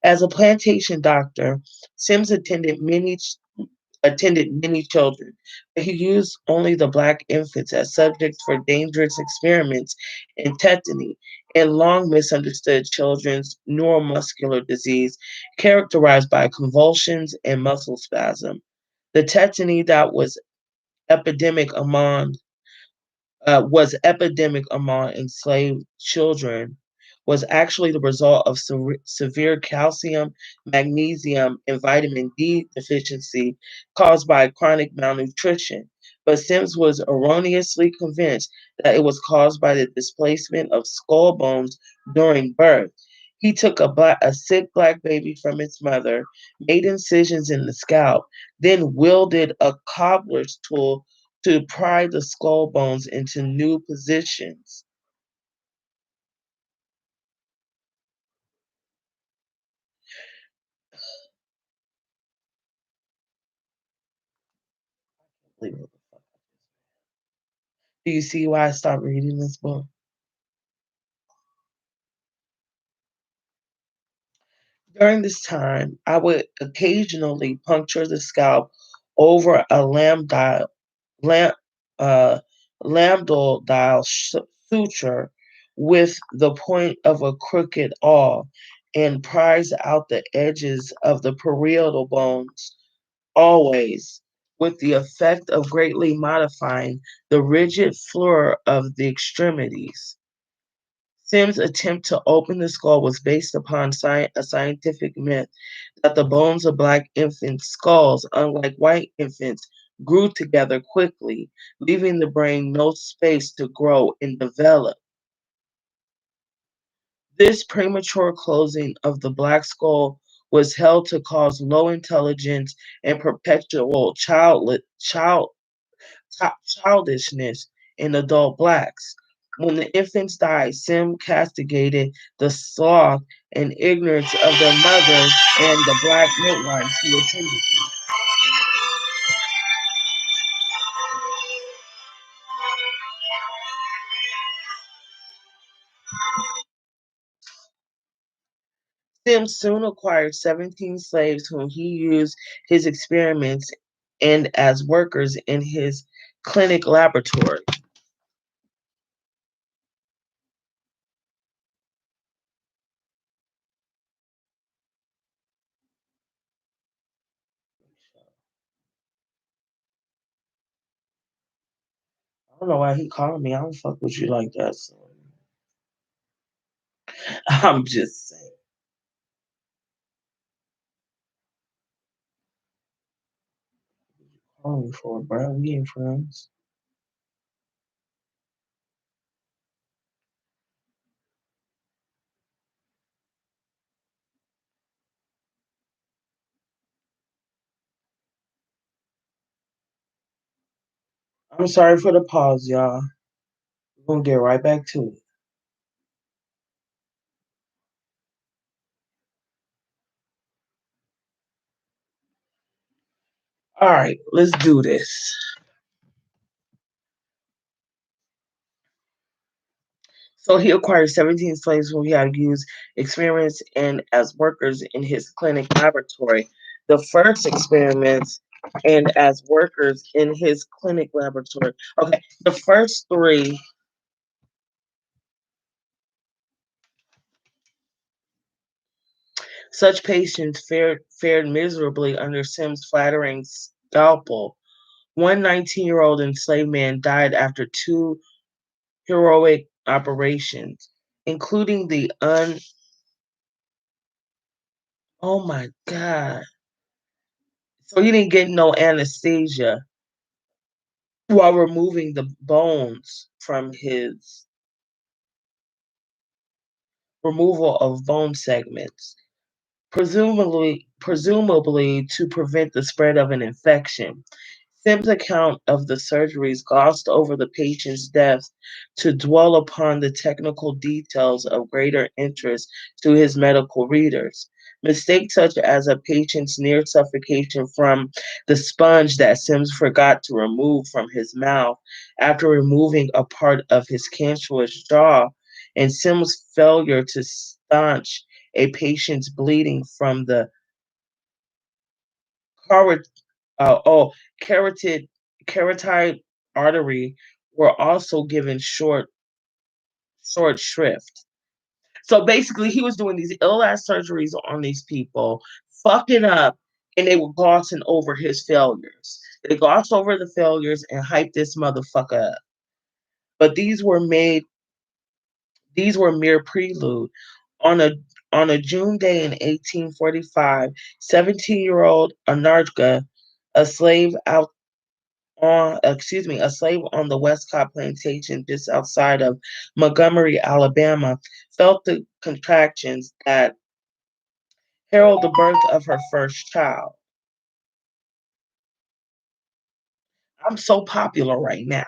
As a plantation doctor, Sims attended many children, but he used only the black infants as subjects for dangerous experiments in tetany and long misunderstood children's neuromuscular disease characterized by convulsions and muscle spasm. The tetany that epidemic among was epidemic among enslaved children was actually the result of severe calcium, magnesium, and vitamin D deficiency caused by chronic malnutrition. But Sims was erroneously convinced that it was caused by the displacement of skull bones during birth. He took a sick black baby from its mother, made incisions in the scalp, then wielded a cobbler's tool to pry the skull bones into new positions. Do you see why I stopped reading this book? During this time, I would occasionally puncture the scalp over a lam, uh, lambdal dial suture with the point of a crooked awl and pries out the edges of the parietal bones, always with the effect of greatly modifying the rigid floor of the extremities. Sims' attempt to open the skull was based upon a scientific myth that the bones of black infants' skulls, unlike white infants, grew together quickly, leaving the brain no space to grow and develop. This premature closing of the black skull was held to cause low intelligence and perpetual childishness in adult blacks. When the infants died, Sim castigated the sloth and ignorance of their mothers and the black midwives who attended them. Sim soon acquired 17 slaves whom he used his experiments and as workers in his clinic laboratory. I don't know why he calling me. I don't fuck with you like that. So I'm just saying. Calling me for it, bro. We ain't friends. I'm sorry for the pause, y'all. We're gonna get right back to it. All right, let's do this. So he acquired 17 slaves who he had used experiments and as workers in his clinic laboratory. The first experiments and as workers in his clinic laboratory. Okay, the first three, such patients fared miserably under Sim's flattering scalpel. One 19-year-old enslaved man died after two heroic operations, including the oh my god. So he didn't get no anesthesia while removing the bones from his removal of bone segments, presumably to prevent the spread of an infection. Sim's account of the surgeries glossed over the patient's deaths to dwell upon the technical details of greater interest to his medical readers. Mistakes such as a patient's near suffocation from the sponge that Sims forgot to remove from his mouth after removing a part of his cancerous jaw, and Sims' failure to staunch a patient's bleeding from the oh, carotid carotid artery were also given short shrift. So basically, he was doing these ill ass surgeries on these people, fucking up, and they were glossing over his failures. They glossed over the failures and hyped this motherfucker up. But these were mere prelude. On a on a June day in 1845, 17-year-old Anarka, a slave out a slave on the Westcott plantation just outside of Montgomery, Alabama, felt the contractions that herald the birth of her first child. I'm so popular right now.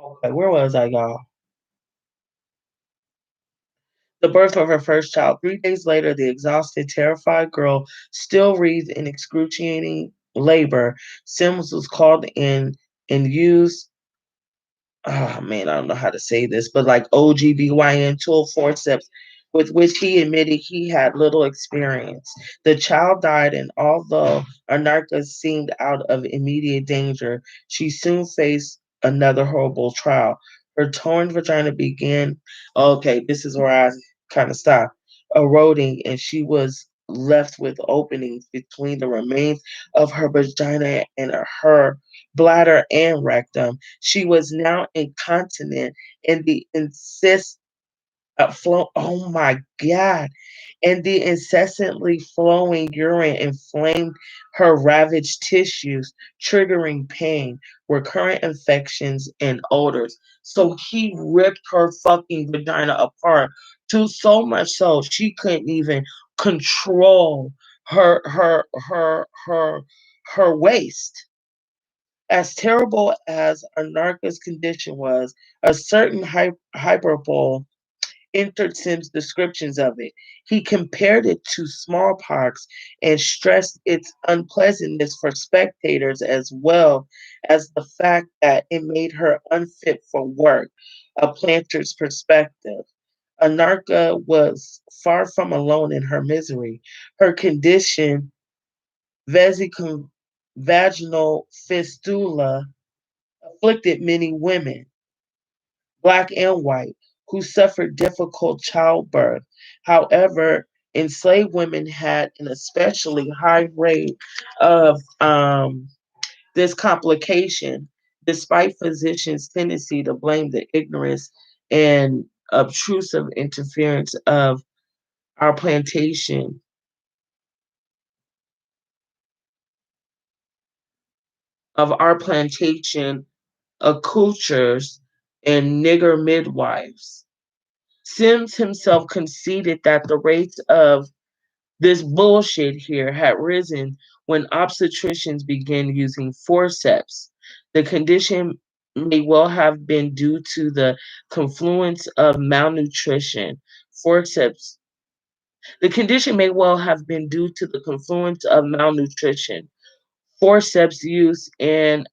Okay, where was I, y'all? The birth of her first child. 3 days later, the exhausted, terrified girl still wreathed in excruciating labor. Sims was called in and used, oh man, I don't know how to say this, but like OGBYN tool forceps with which he admitted he had little experience. The child died, and although Anarcha seemed out of immediate danger, she soon faced another horrible trial. Her torn vagina began, okay, this is where I kind of stopped, eroding, and she was left with openings between the remains of her vagina and her bladder and rectum. She was now incontinent, and the oh my God, and the incessantly flowing urine inflamed her ravaged tissues, triggering pain, recurrent infections, and odors. So he ripped her fucking vagina apart to so much so she couldn't even control her her waist. As terrible as Anarcha's condition was, a certain hyperbole entered Sim's descriptions of it. He compared it to smallpox and stressed its unpleasantness for spectators as well as the fact that it made her unfit for work, a planter's perspective. Anarcha was far from alone in her misery. Her condition, vesical vaginal fistula, afflicted many women, black and white, who suffered difficult childbirth. However, enslaved women had an especially high rate of this complication, despite physicians' tendency to blame the ignorance and obtrusive interference our plantation our plantation accouchers and nigger midwives. Sims himself conceded that the rates of this bullshit here had risen when obstetricians began using forceps. The condition may well have been due to the confluence of malnutrition. Forceps. The condition may well have been due to the confluence of malnutrition, forceps use, and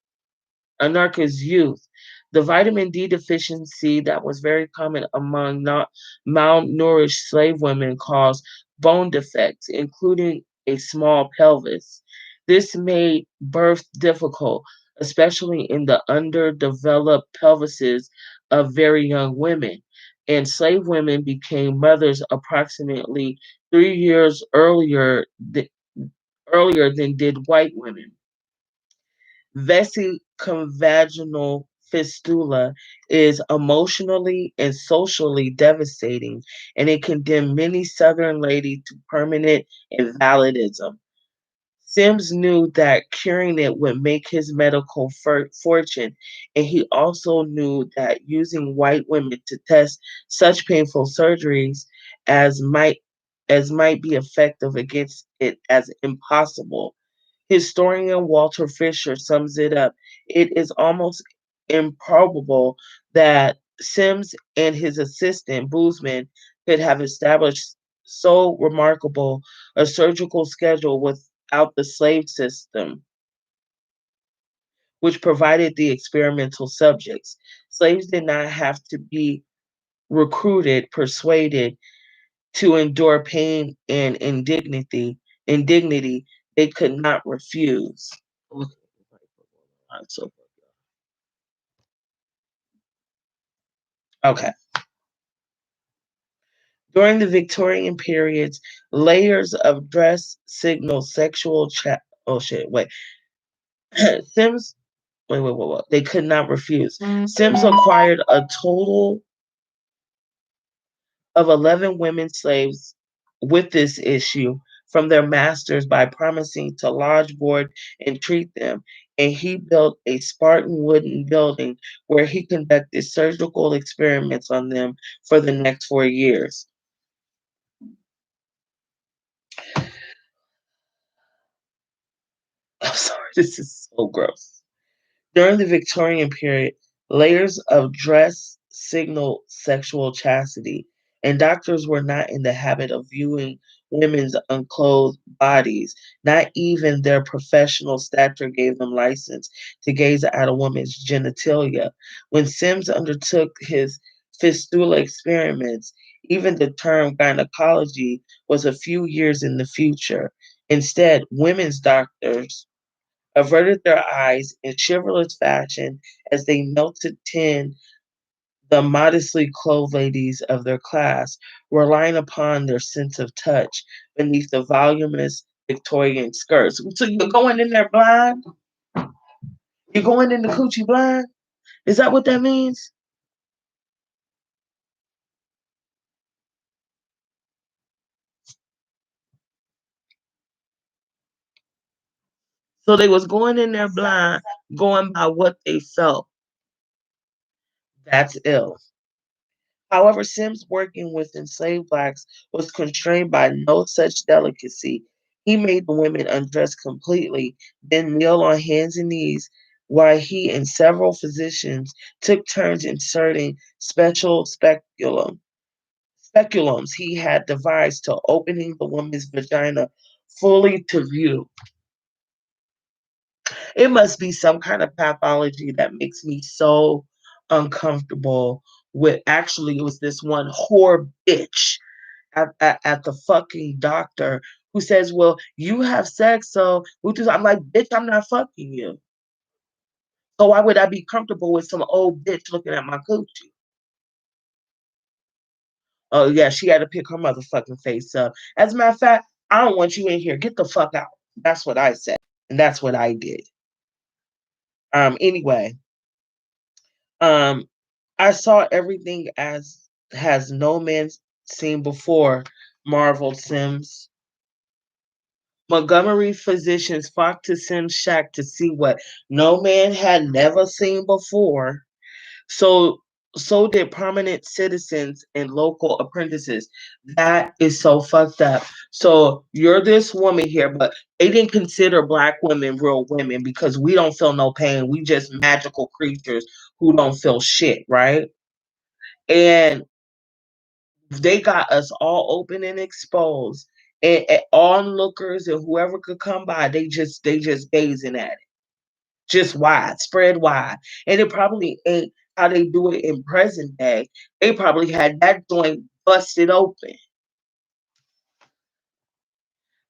Anarcha's youth. The vitamin D deficiency that was very common among not malnourished slave women caused bone defects, including a small pelvis. This made birth difficult, especially in the underdeveloped pelvises of very young women. And slave women became mothers approximately 3 years earlier than did white women. Vesicovaginal fistula is emotionally and socially devastating, and it condemned many Southern ladies to permanent invalidism. Sims knew that curing it would make his medical fortune, and he also knew that using white women to test such painful surgeries as might might be effective against it as impossible. Historian Walter Fisher sums it up. It is almost improbable that Sims and his assistant, Boozman, could have established so remarkable a surgical schedule without the slave system, which provided the experimental subjects. Slaves did not have to be recruited, persuaded to endure pain and indignity they could not refuse. Okay. During the Victorian periods, layers of dress signal sexual oh shit, wait. Sims wait. They could not refuse. Sims acquired a total of 11 women slaves with this issue from their masters by promising to lodge, board, and treat them. And he built a Spartan wooden building where he conducted surgical experiments on them for the next 4 years. I'm sorry, this is so gross. During the Victorian period, layers of dress signaled sexual chastity, and doctors were not in the habit of viewing women's unclothed bodies. Not even their professional stature gave them license to gaze at a woman's genitalia. When Sims undertook his fistula experiments, Even the term gynecology was a few years in the future. Instead, women's doctors averted their eyes in chivalrous fashion as they knelt to tend the modestly clothed ladies of their class, relying upon their sense of touch beneath the voluminous Victorian skirts. So you're going in there blind? You're going in the coochie blind? Is that what that means? So they was going in there blind, going by what they felt. That's ill. However, Sims working with enslaved blacks was constrained by no such delicacy. He made the women undress completely, then kneel on hands and knees, while he and several physicians took turns inserting special speculums he had devised to opening the woman's vagina fully to view. It must be some kind of pathology that makes me so uncomfortable with. Actually, it was this one whore bitch at the fucking doctor who says, well, you have sex, so we just, I'm like, bitch, I'm not fucking you. So why would I be comfortable with some old bitch looking at my coochie? Oh yeah, she had to pick her motherfucking face up. As a matter of fact, I don't want you in here. Get the fuck out. That's what I said. And that's what I did. Anyway, um, I saw everything as has no man seen before, marveled Sims. Montgomery physicians flocked to Sims' shack to see what no man had never seen before. So so did prominent citizens and local apprentices. That is so fucked up. So you're this woman here, but they didn't consider black women real women because we don't feel no pain. We just magical creatures who don't feel shit, right? And they got us all open and exposed. And onlookers and whoever could come by, they just gazing at it. Just wide, spread wide. And it probably ain't how they do it in present day. They probably had that joint busted open.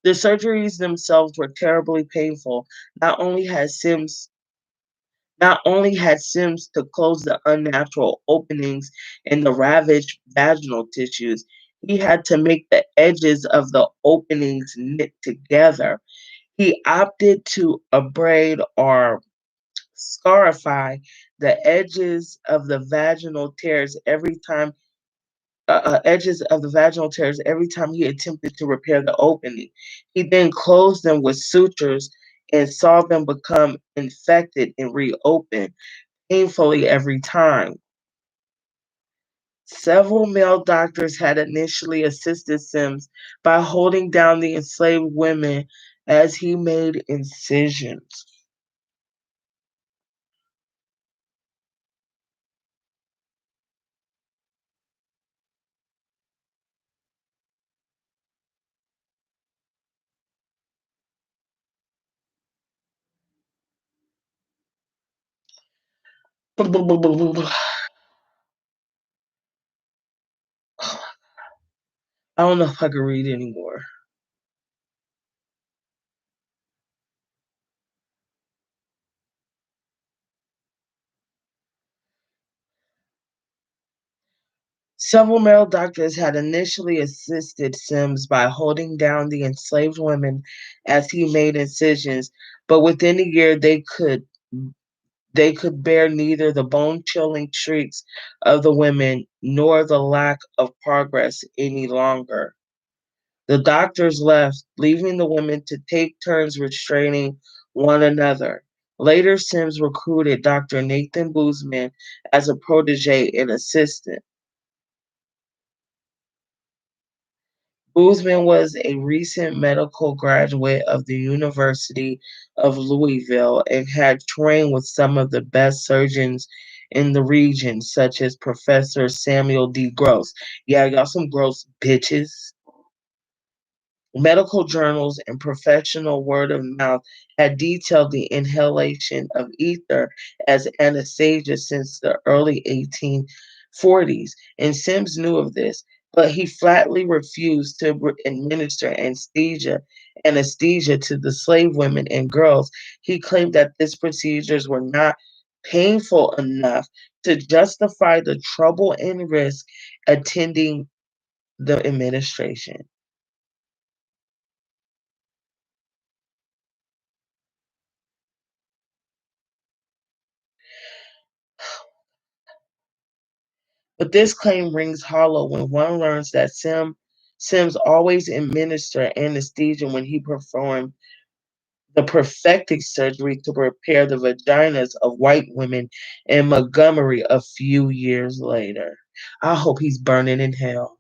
The surgeries themselves were terribly painful. Not only had Sims Not only had Sims to close the unnatural openings in the ravaged vaginal tissues, he had to make the edges of the openings knit together. He opted to abrade or scarify the edges of the vaginal tears every time he attempted to repair the opening. He then closed them with sutures and saw them become infected and reopen painfully every time. Several male doctors had initially assisted Sims by holding down the enslaved women as he made incisions. I don't know if I can read anymore. Several male doctors had initially assisted Sims by holding down the enslaved women as he made incisions, but within a year they could bear neither the bone-chilling shrieks of the women nor the lack of progress any longer. The doctors left, leaving the women to take turns restraining one another. Later, Sims recruited Dr. Nathan Boozman as a protege and assistant. Boozman was a recent medical graduate of the University of Louisville and had trained with some of the best surgeons in the region, such as Professor Samuel D. Gross. Yeah, y'all some gross bitches. Medical journals and professional word of mouth had detailed the inhalation of ether as anesthesia since the early 1840s, and Sims knew of this. but he flatly refused to administer anesthesia to the slave women and girls. He claimed that these procedures were not painful enough to justify the trouble and risk attending the administration. But this claim rings hollow when one learns that Sims always administered anesthesia when he performed the perfecting surgery to repair the vaginas of white women in Montgomery a few years later. I hope he's burning in hell.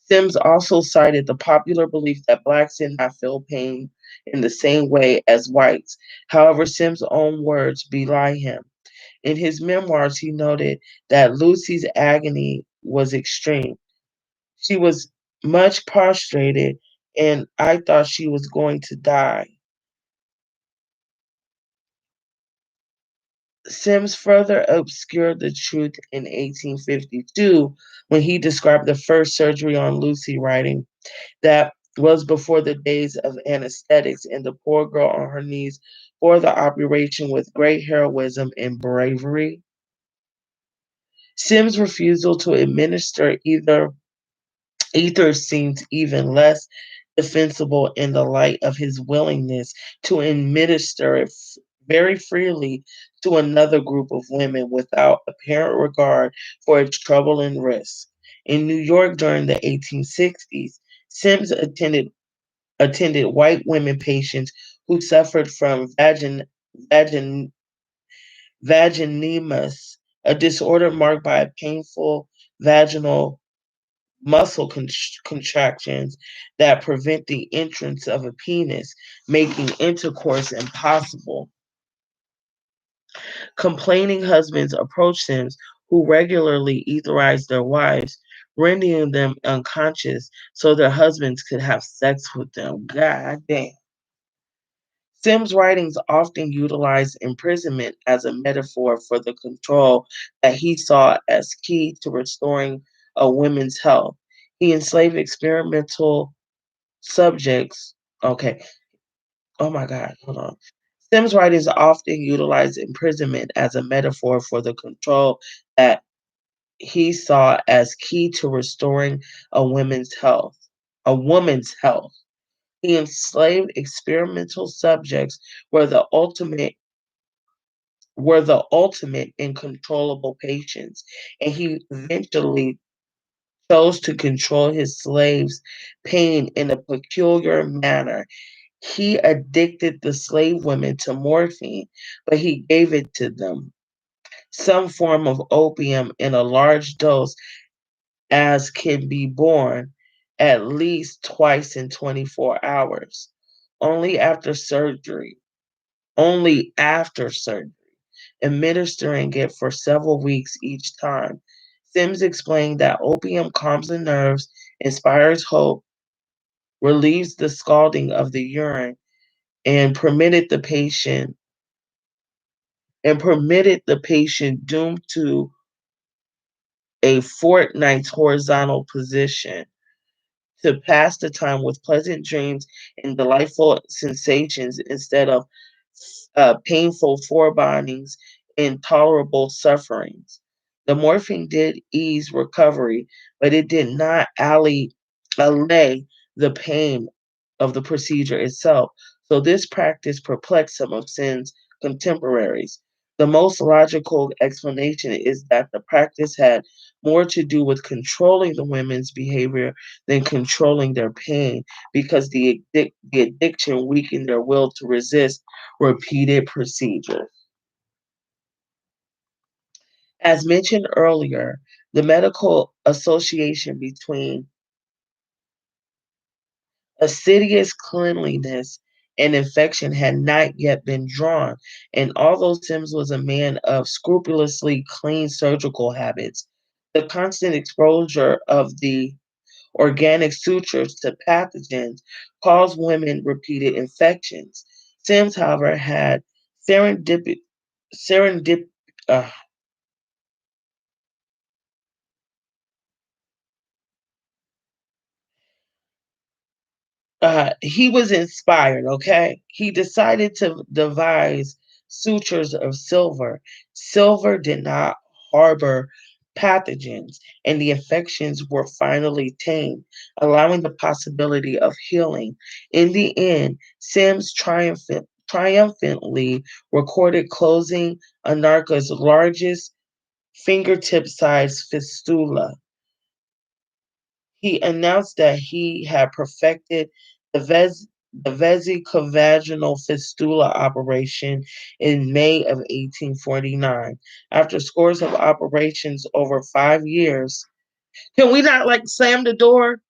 Sims also cited the popular belief that blacks did not feel pain in the same way as whites. However, Sims' own words belie him. In his memoirs, he noted that Lucy's agony was extreme. She was much prostrated, and I thought she was going to die. Sims further obscured the truth in 1852 when he described the first surgery on Lucy, writing that was before the days of anesthetics, and the poor girl on her knees for the operation with great heroism and bravery. Sims' refusal to administer either seemed even less defensible in the light of his willingness to administer it very freely to another group of women without apparent regard for its trouble and risk. In New York during the 1860s, Sims attended white women patients who suffered from vagin, vaginismus, a disorder marked by painful vaginal muscle contractions that prevent the entrance of a penis, making intercourse impossible. Complaining husbands approach Sims, who regularly euthanized their wives, rendering them unconscious so their husbands could have sex with them. God damn. Sims' writings often utilize imprisonment as a metaphor for the control that he saw as key to restoring a woman's health. He enslaved experimental subjects. Okay. Oh my God. Hold on. Sims' writings often utilize imprisonment as a metaphor for the control that he saw as key to restoring a woman's health. A woman's health. He enslaved experimental subjects were the ultimate and controllable patients, and he eventually chose to control his slaves' pain in a peculiar manner. He addicted the slave women to morphine, but he gave it to them, some form of opium in a large dose as can be borne, at least twice in 24 hours. Only after surgery, only after surgery, administering it for several weeks each time. Sims explained that opium calms the nerves, inspires hope, relieves the scalding of the urine, and permitted the patient doomed to a fortnight's horizontal position to pass the time with pleasant dreams and delightful sensations instead of painful forebodings and tolerable sufferings. The morphine did ease recovery, but it did not allay the pain of the procedure itself. So this practice perplexed some of Sin's contemporaries. The most logical explanation is that the practice had more to do with controlling the women's behavior than controlling their pain, because the addiction weakened their will to resist repeated procedures. As mentioned earlier, the medical association between assiduous cleanliness and infection had not yet been drawn, and although Sims was a man of scrupulously clean surgical habits, the constant exposure of the organic sutures to pathogens caused women repeated infections. Sims, however, had serendip- serendip- uh, he was inspired, okay? He decided to devise sutures of silver. Silver did not harbor pathogens, and the infections were finally tamed, allowing the possibility of healing. In the end, Sims triumphantly recorded closing Anarcha's largest fingertip sized fistula. He announced that he had perfected the, the vesicovaginal fistula operation in May of 1849. After scores of operations over 5 years, can we not like slam the door?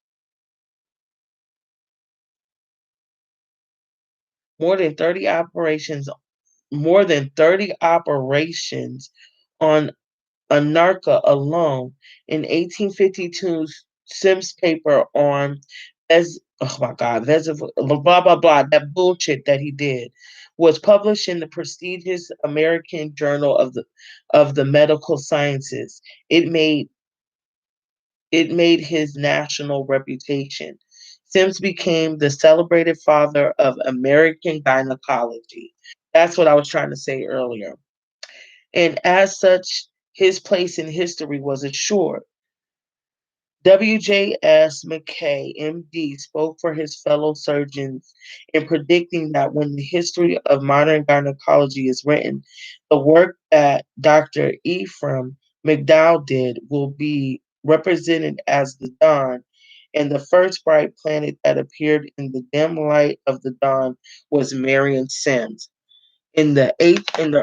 More than 30 operations, more than 30 operations on Anarcha alone. In 1852, Sims' paper on oh my God, blah blah blah, that bullshit that he did, was published in the prestigious American Journal of the Medical Sciences. It made it made his national reputation. Sims became the celebrated father of American gynecology. That's what I was trying to say earlier. And as such, his place in history was assured. W.J.S. McKay, M.D., spoke for his fellow surgeons in predicting that when the history of modern gynecology is written, the work that Dr. Ephraim McDowell did will be represented as the dawn, and the first bright planet that appeared in the dim light of the dawn was Marion Sims. In the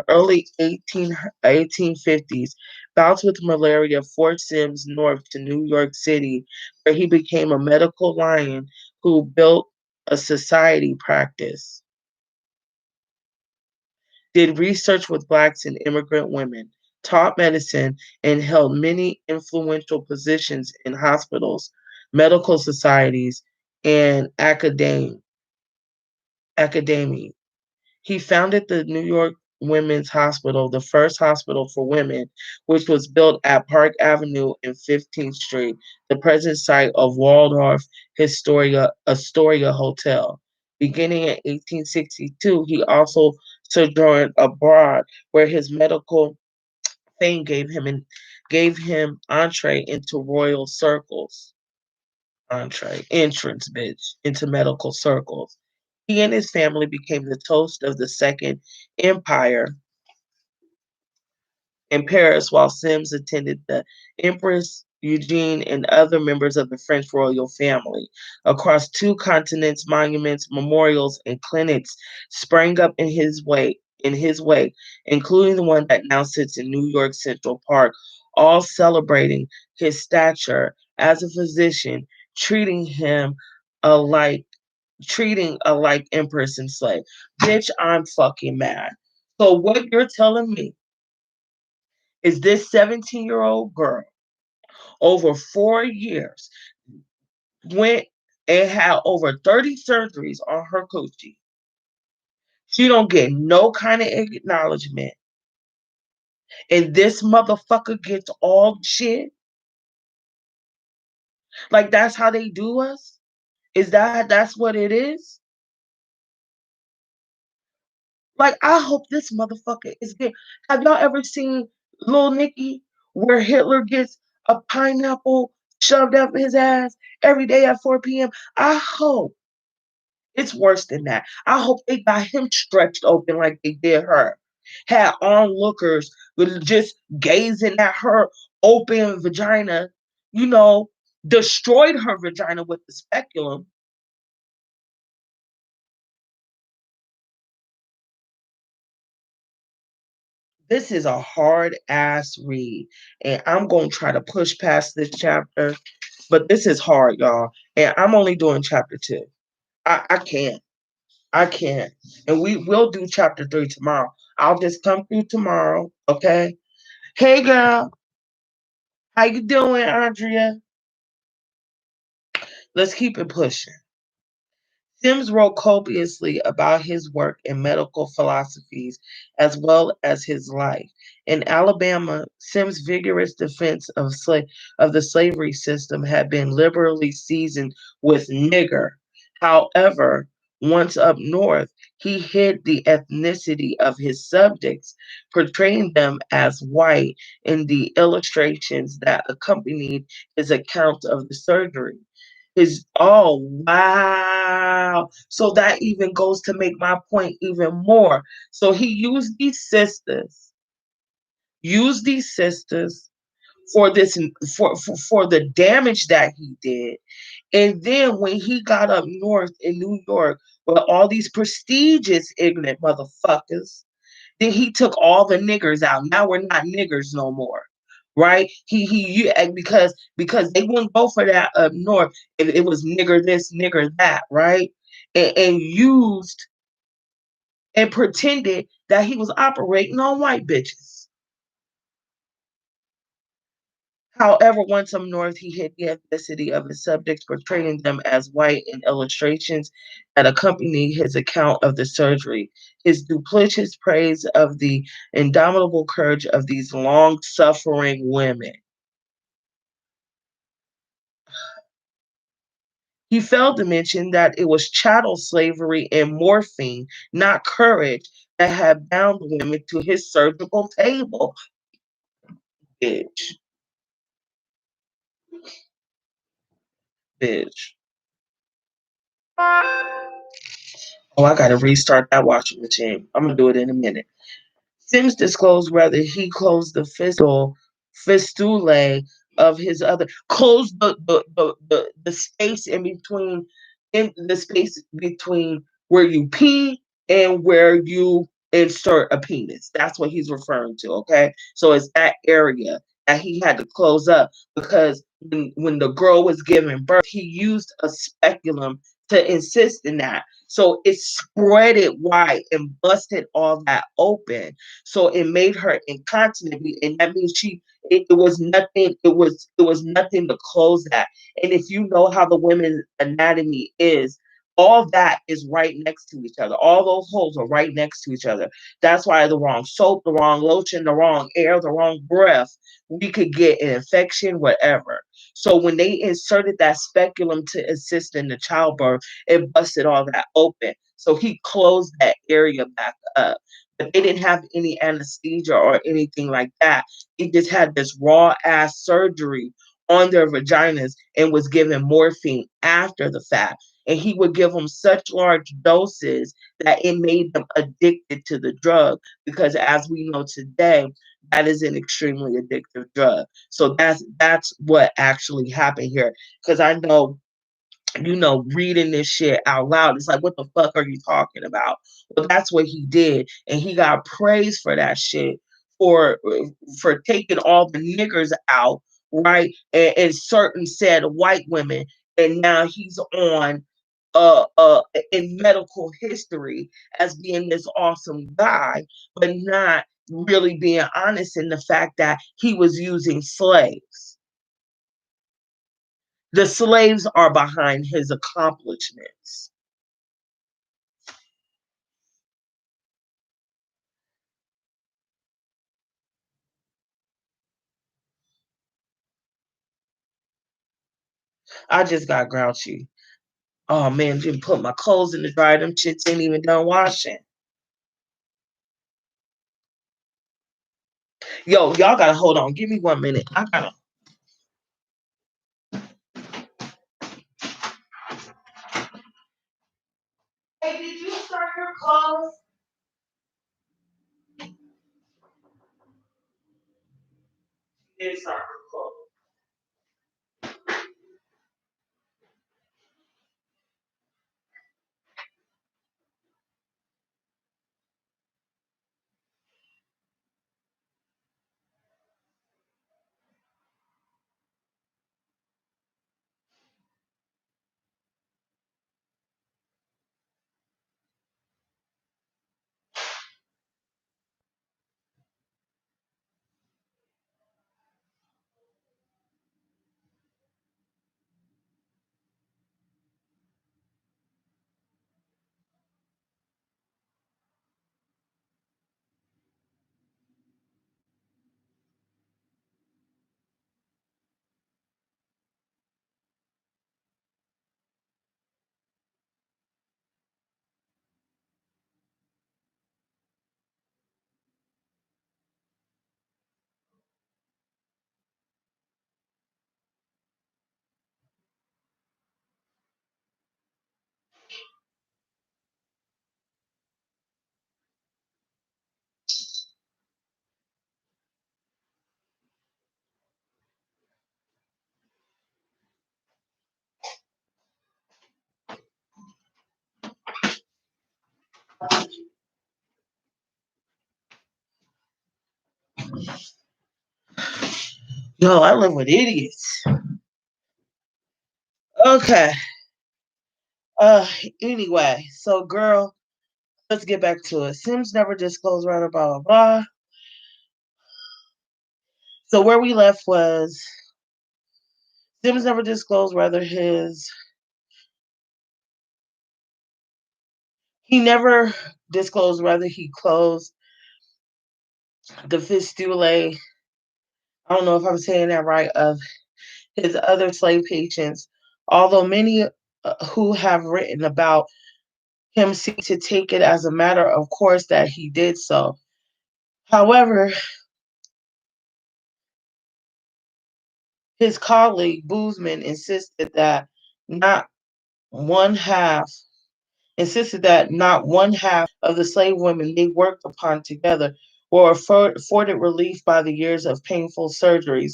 early 1850s, bouts with malaria forced Sims north to New York City, where he became a medical lion who built a society practice, did research with blacks and immigrant women, taught medicine, and held many influential positions in hospitals, medical societies, and academia. He founded the New York Women's Hospital, the first hospital for women, which was built at Park Avenue and 15th Street, the present site of Waldorf Astoria Hotel. Beginning in 1862, he also sojourned abroad, where his medical fame gave him entree into royal circles. Entree, entrance, bitch, into medical circles. He and his family became the toast of the Second Empire in Paris, while Sims attended the Empress Eugenie and other members of the French royal family. Across two continents, monuments, memorials, and clinics sprang up in his way, including the one that now sits in New York Central Park, all celebrating his stature as a physician, treating him alike treating alike empress and slave. Bitch, I'm fucking mad. So what you're telling me is this 17-year-old girl over 4 years went and had over 30 surgeries on her coochie. She don't get no kind of acknowledgement. And this motherfucker gets all shit. Like that's how they do us? That's what it is? Like, I hope this motherfucker is good. Have y'all ever seen Lil Nicky where Hitler gets a pineapple shoved up his ass every day at 4 p.m.? I hope it's worse than that. I hope they got him stretched open like they did her. Had onlookers with just gazing at her open vagina, you know, destroyed her vagina with the speculum. This is a hard ass read, and I'm gonna try to push past this chapter, but this is hard, y'all. And I'm only doing chapter two. I can't. I can't. And we will do chapter three tomorrow. I'll just come through tomorrow, okay? Hey girl, how you doing, Andrea? Let's keep it pushing. Sims wrote copiously about his work in medical philosophies as well as his life. In Alabama, Sims' vigorous defense of the slavery system had been liberally seasoned with nigger. However, once up north, he hid the ethnicity of his subjects, portraying them as white in the illustrations that accompanied his account of the surgery. His oh wow. So that even goes to make my point even more. So he used these sisters for this for the damage that he did. And then when he got up north in New York with all these prestigious ignorant motherfuckers, then he took all the niggers out. Now we're not niggers no more. Right? Because they wouldn't go for that up north if it was nigger this, nigger that, right? And used and pretended that he was operating on white bitches. However, once up north, he hid the ethnicity of his subjects, portraying them as white in illustrations that accompany his account of the surgery. His duplicitous praise of the indomitable courage of these long suffering women. He failed to mention that it was chattel slavery and morphine, not courage, that had bound the women to his surgical table. Bitch, bitch. Oh, I gotta restart that washing machine. I'm gonna do it in a minute. Sims disclosed whether he closed the fistulae of his other closed the space in the space between where you pee and where you insert a penis. That's what he's referring to. Okay. So it's that area that he had to close up because when the girl was giving birth, he used a speculum to insist in that. So it spread it wide and busted all that open. So it made her incontinent, and that means it was nothing. It was nothing to close that. And if you know how the women's anatomy is, all that is right next to each other. All those holes are right next to each other. That's why the wrong soap, the wrong lotion, the wrong air, the wrong breath, we could get an infection, whatever. So when they inserted that speculum to assist in the childbirth, it busted all that open. So he closed that area back up. But they didn't have any anesthesia or anything like that. He just had this raw ass surgery on their vaginas and was given morphine after the fact. And he would give them such large doses that it made them addicted to the drug. Because as we know today, that is an extremely addictive drug. So that's what actually happened here. Because I know, reading this shit out loud, it's like, what the fuck are you talking about? Well, that's what he did, and he got praised for that shit for for taking all the niggers out, right? And certain said white women, and now he's on in medical history as being this awesome guy, but not really being honest in the fact that he was using slaves. The slaves are behind his accomplishments. I just got grouchy. Oh man, didn't put my clothes in the dryer. Them shits ain't even done washing. Yo, y'all gotta hold on. Give me 1 minute. I gotta. Hey, did you start your clothes? Did start your clothes. Yo, I live with idiots. Okay. Uh, anyway, so girl, let's get back to it. Sims never disclosed rather blah blah blah. So where we left was Sims never disclosed whether his he never disclosed whether he closed the fistulae. I don't know if I'm saying that right, of his other slave patients, although many who have written about him seem to take it as a matter of course that he did so. However, his colleague Boozman not one half not one half of the slave women they worked upon together were afforded relief by the years of painful surgeries.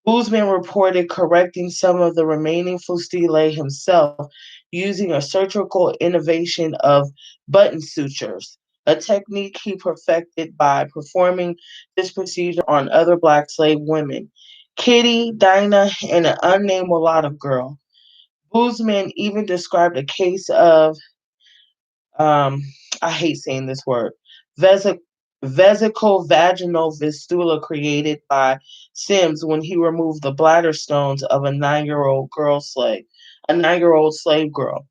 Boozman reported correcting some of the remaining fistulae himself using a surgical innovation of button sutures, a technique he perfected by performing this procedure on other black slave women, Kitty, Dinah, and an unnamed mulatto girl. Boozman even described a case of um, I hate saying this word, vesic- vesicovaginal fistula created by Sims when he removed the bladder stones of a 9-year-old slave girl.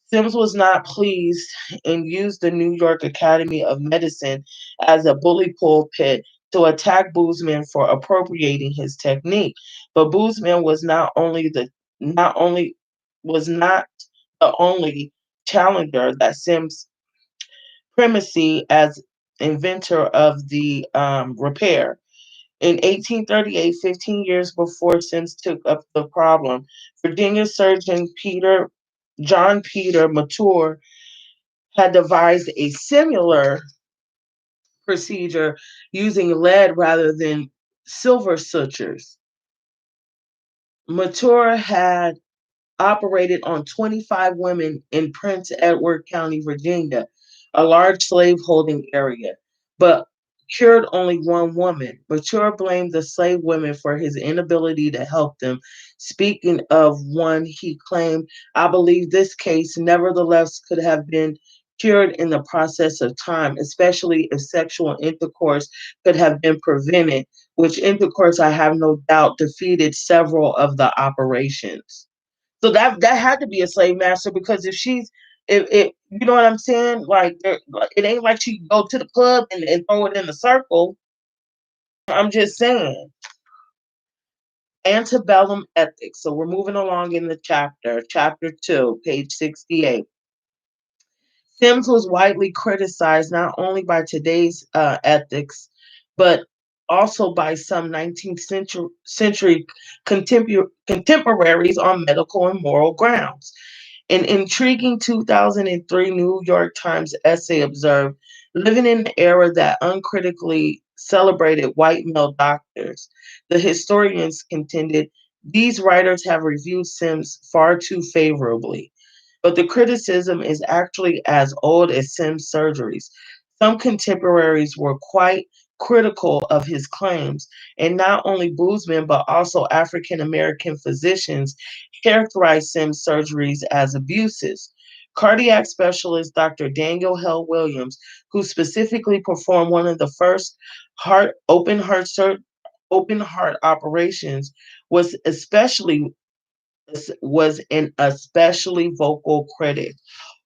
Sims was not pleased and used the New York Academy of Medicine as a bully pulpit to attack Boozman for appropriating his technique. But Boozman not only was not the only challenger that Sims primacy as inventor of the repair. In 1838, 15 years before Sims took up the problem, Virginia surgeon John Peter Mature had devised a similar procedure using lead rather than silver sutures. Mature had operated on 25 women in Prince Edward County, Virginia, a large slaveholding area, but cured only one woman. Mature blamed the slave women for his inability to help them. Speaking of one, he claimed, I believe this case nevertheless could have been cured in the process of time, especially if sexual intercourse could have been prevented, which intercourse I have no doubt defeated several of the operations. So that had to be a slave master because if you know what I'm saying, like, it ain't like she go to the club and throw it in the circle. I'm just saying. Antebellum ethics. So we're moving along in the chapter 2, page 68. Sims was widely criticized not only by today's ethics, but also by some 19th century contemporaries on medical and moral grounds. An intriguing 2003 New York Times essay observed, living in an era that uncritically celebrated white male doctors, the historians contended these writers have reviewed Sims far too favorably. But the criticism is actually as old as Sim's surgeries. Some contemporaries were quite critical of his claims, and not only Boozman but also African American physicians characterized Sim's surgeries as abuses. Cardiac specialist Dr. Daniel Hell Williams, who specifically performed one of the first heart open heart sur- open heart operations, was especially was an especially vocal critic.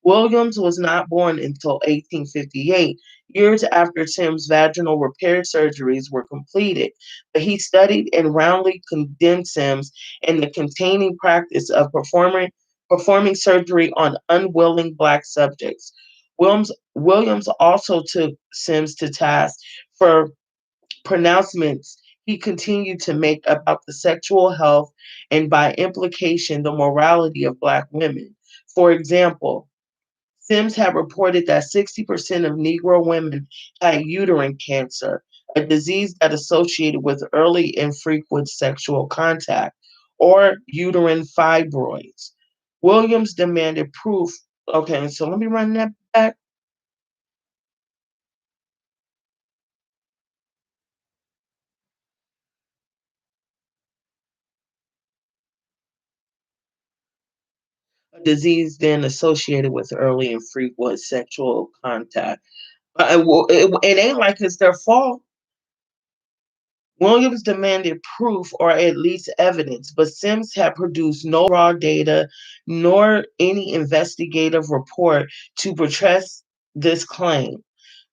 Williams was not born until 1858, years after Tim's vaginal repair surgeries were completed, but he studied and roundly condemned Sims in the containing practice of performing surgery on unwilling black subjects. Williams also took Sims to task for pronouncements he continued to make about the sexual health and, by implication, the morality of Black women. For example, Sims had reported that 60% of Negro women had uterine cancer, a disease that associated with early and frequent sexual contact, or uterine fibroids. Williams demanded proof. Okay, so let me run that back. a disease then associated with early and frequent sexual contact. It ain't like it's their fault. Williams demanded proof or at least evidence, but Sims had produced no raw data nor any investigative report to buttress this claim.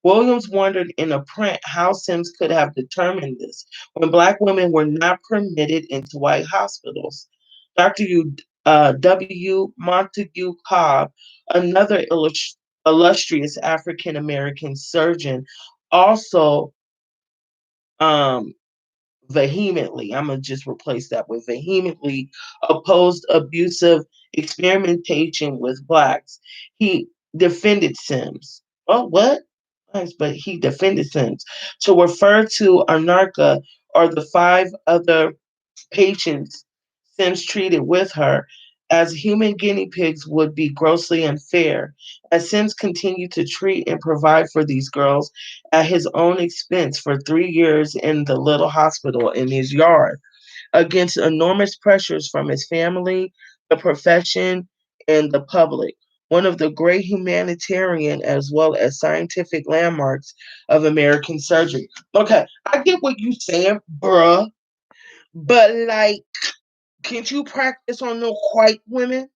Williams wondered in a print how Sims could have determined this when Black women were not permitted into white hospitals. W. Montague Cobb, another illustrious African American surgeon, also um, vehemently, I'm going to just replace that with vehemently opposed abusive experimentation with Blacks. He defended Sims. Oh, what? Nice, but he defended Sims. To refer to Anarcha or the five other patients Sims treated with her as human guinea pigs would be grossly unfair, as Sims continued to treat and provide for these girls at his own expense for 3 years in the little hospital in his yard, against enormous pressures from his family, the profession, and the public. One of the great humanitarian as well as scientific landmarks of American surgery. Okay, I get what you're saying, bruh, but like, can't you practice on no white women?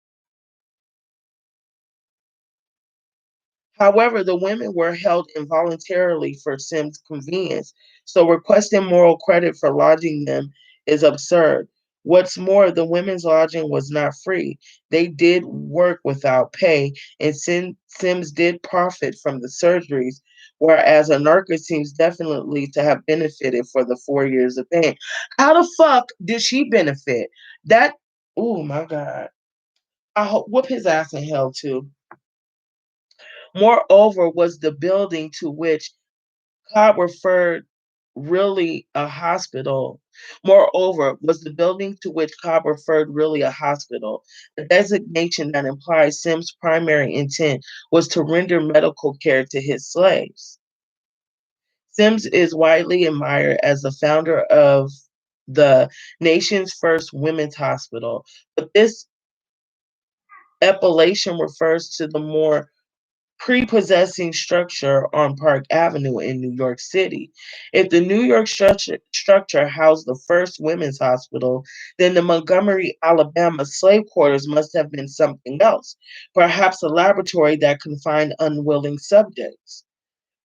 However, the women were held involuntarily for Sim's convenience, so requesting moral credit for lodging them is absurd. What's more, the women's lodging was not free. They did work without pay, and Sims did profit from the surgeries, whereas Anarcha seems definitely to have benefited for the 4 years of pain. How the fuck did she benefit? That, oh my God. I hope whoop his ass in hell too. Moreover, was the building to which Cobb referred really a hospital? Moreover, was the building to which Cobb referred really a hospital? A designation that implies Sim's primary intent was to render medical care to his slaves. Sims is widely admired as the founder of the nation's first women's hospital, but this appellation refers to the more prepossessing structure on Park Avenue in New York City. If the New York structure housed the first women's hospital, then the Montgomery, Alabama slave quarters must have been something else, perhaps a laboratory that confined unwilling subjects.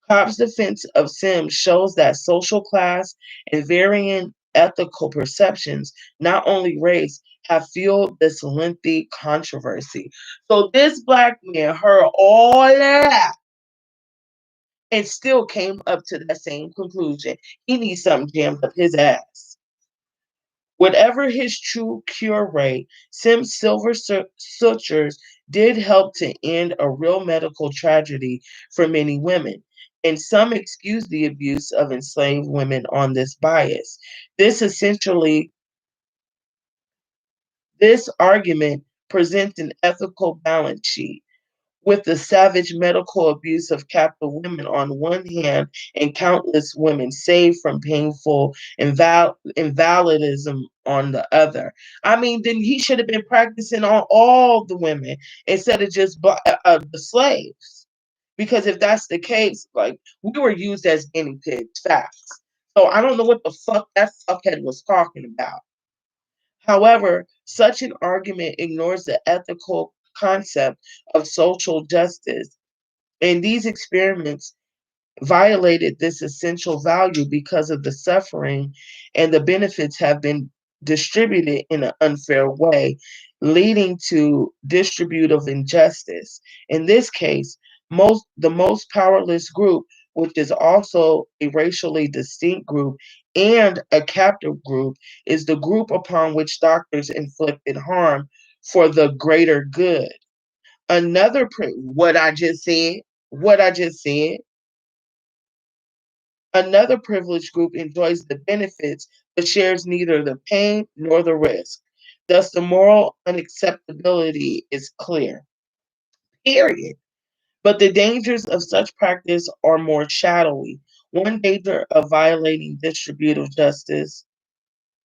Cobb's defense of Sims shows that social class and varying ethical perceptions, not only race, have fueled this lengthy controversy. So this Black man heard all that and still came up to that same conclusion. He needs something jammed up his ass. Whatever his true cure rate, Sim's silver sutures did help to end a real medical tragedy for many women, and some excuse the abuse of enslaved women on this bias. This essentially, this argument presents an ethical balance sheet with the savage medical abuse of captive women on one hand and countless women saved from painful invalidism on the other. I mean, then he should have been practicing on all the women instead of just the slaves. Because if that's the case, like, we were used as guinea pigs, facts. So I don't know what the fuck that fuckhead was talking about. However, such an argument ignores the ethical concept of social justice, and these experiments violated this essential value because of the suffering and the benefits have been distributed in an unfair way, leading to distributive injustice. In this case, the most powerless group, which is also a racially distinct group and a captive group, is the group upon which doctors inflicted harm for the greater good. What I just said, another privileged group enjoys the benefits but shares neither the pain nor the risk. Thus, the moral unacceptability is clear. Period. But the dangers of such practice are more shadowy. One danger of violating distributive justice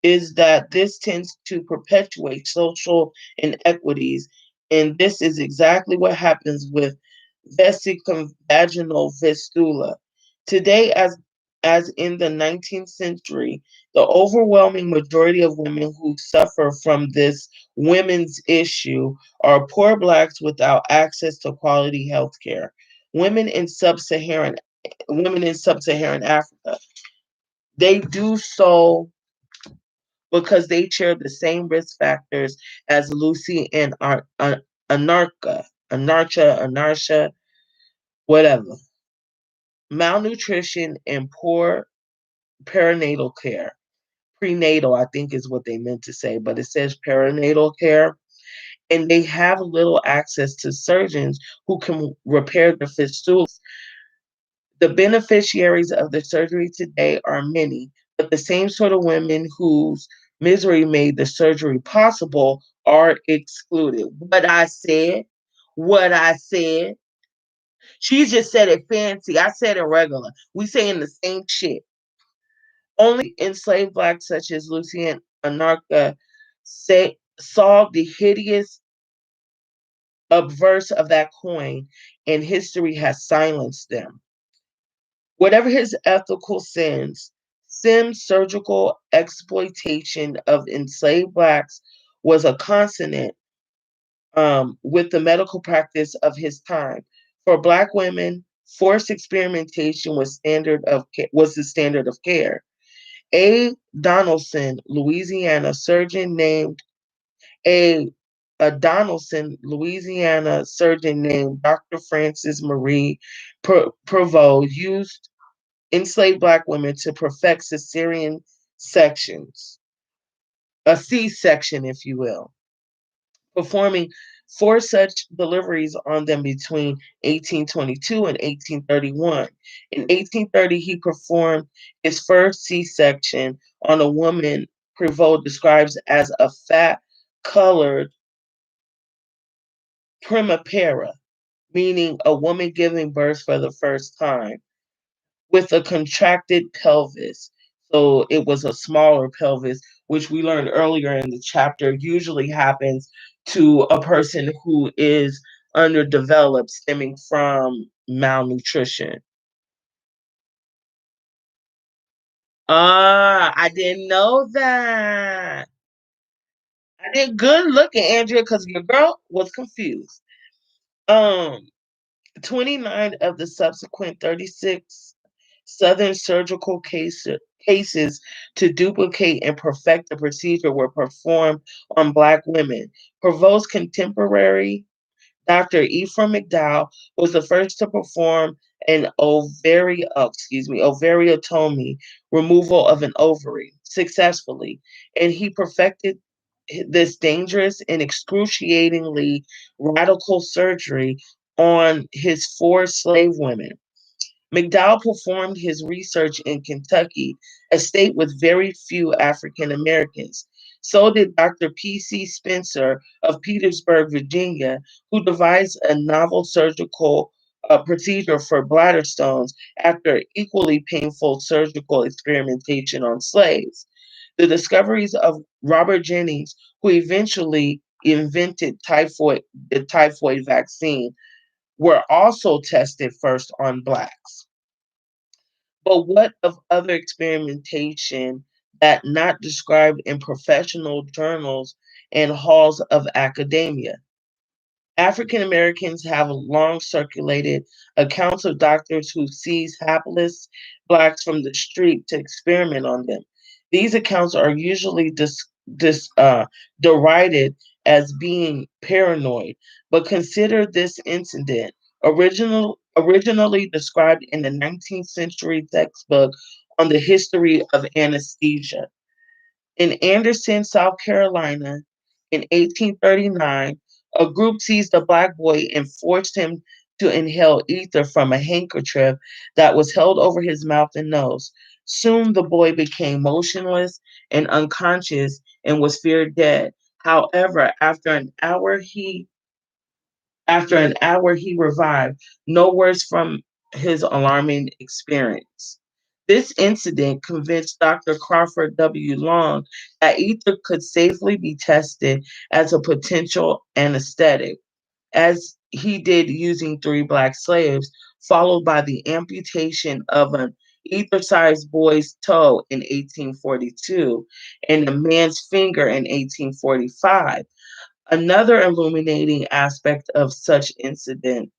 is that this tends to perpetuate social inequities And this is exactly what happens with vesicovaginal fistula. Today, as in the 19th century, the overwhelming majority of women who suffer from this women's issue are poor blacks without access to quality health care. Women in sub-Saharan women in sub-Saharan Africa. They do so because they share the same risk factors as Lucy and Anarcha, whatever. Malnutrition and poor perinatal care. Prenatal, I think, is what they meant to say, but it says perinatal care. And they have little access to surgeons who can repair the fistulas. The beneficiaries of the surgery today are many, but the same sort of women whose misery made the surgery possible are excluded. What I said, she just said it fancy. I said it regular. We saying the same shit. Only enslaved blacks such as Lucy and Anarcha saw the hideous obverse of that coin, and history has silenced them. Whatever his ethical sins, Sim's surgical exploitation of enslaved blacks was a consonant with the medical practice of his time. For black women, forced experimentation was the standard of care. A. Donaldson, Louisiana surgeon named a a Donaldson, Louisiana surgeon named Dr. Francis Marie Prevost used enslaved black women to perfect cesarean sections, a C-section, if you will, performing four such deliveries on them between 1822 and 1831. In 1830, he performed his first C-section on a woman Prevost describes as a fat, colored primipara, meaning a woman giving birth for the first time, with a contracted pelvis. So it was a smaller pelvis, which we learned earlier in the chapter usually happens to a person who is underdeveloped stemming from malnutrition. I didn't know that. I did good looking, Andrea, because your girl was confused. Um, 29 of the subsequent 36 Southern surgical cases to duplicate and perfect the procedure were performed on Black women. Provost's contemporary, Dr. Ephraim McDowell, was the first to perform an ovariotomy, removal of an ovary, successfully, and he perfected this dangerous and excruciatingly radical surgery on his four slave women. McDowell performed his research in Kentucky, a state with very few African Americans. So did Dr. P.C. Spencer of Petersburg, Virginia, who devised a novel surgical procedure for bladder stones after equally painful surgical experimentation on slaves. The discoveries of Robert Jennings, who eventually invented the typhoid vaccine, were also tested first on blacks. But what of other experimentation that not described in professional journals and halls of academia? African Americans have long circulated accounts of doctors who seized hapless blacks from the street to experiment on them. These accounts are usually derided as being paranoid, but consider this incident, originally described in the 19th century textbook on the history of anesthesia. In Anderson, South Carolina, in 1839, a group seized a black boy and forced him to inhale ether from a handkerchief that was held over his mouth and nose. Soon the boy became motionless and unconscious and was feared dead. However, after an hour he revived, no worse from his alarming experience. This incident convinced Dr. Crawford W. Long that ether could safely be tested as a potential anesthetic, as he did using three black slaves, followed by the amputation of an ether sized boy's toe in 1842 and a man's finger in 1845. Another illuminating aspect of such incidents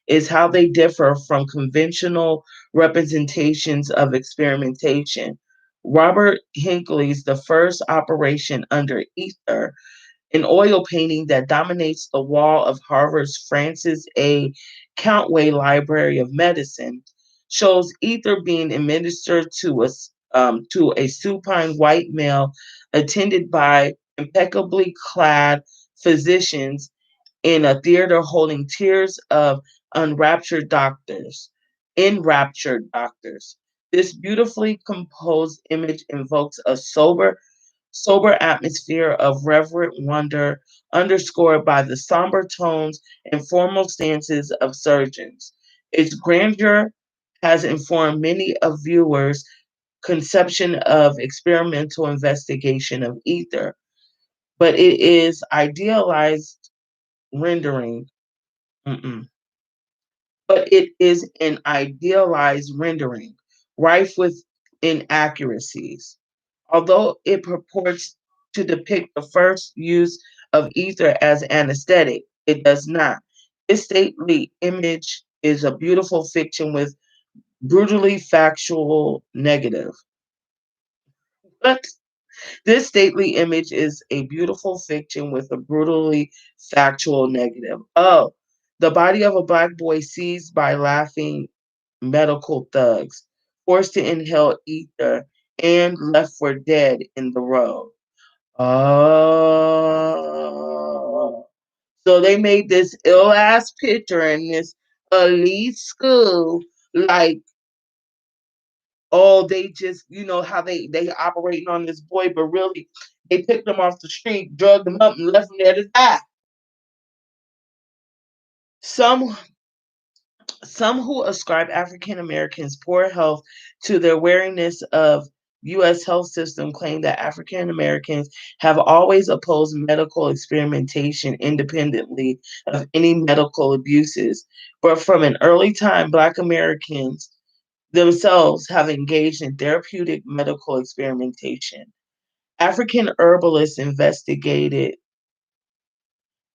is how they differ from conventional representations of experimentation. Robert Hinckley's The First Operation Under Ether, an oil painting that dominates the wall of Harvard's Francis A. Countway Library of Medicine, shows ether being administered to a supine white male attended by impeccably clad physicians in a theater holding tiers of unraptured doctors, enraptured doctors. This beautifully composed image invokes a sober atmosphere of reverent wonder, underscored by the somber tones and formal stances of surgeons. Its grandeur has informed many of viewers' conception of experimental investigation of ether, but it is idealized rendering. Mm-mm. But it is an idealized rendering, rife with inaccuracies. Although it purports to depict the first use of ether as anesthetic, it does not. This stately image is a beautiful fiction with brutally factual negative. But this stately image is a beautiful fiction with a brutally factual negative. Oh, the body of a black boy seized by laughing medical thugs, forced to inhale ether, and left for dead in the road. Oh. So they made this ill ass picture in this elite school, like, oh, they just, how they operating on this boy, but really they picked him off the street, drugged him up, and left him there to die. Some Some who ascribe African Americans' poor health to their wariness of U.S. health system claim that African Americans have always opposed medical experimentation independently of any medical abuses. But from an early time, Black Americans themselves have engaged in therapeutic medical experimentation. African herbalists investigated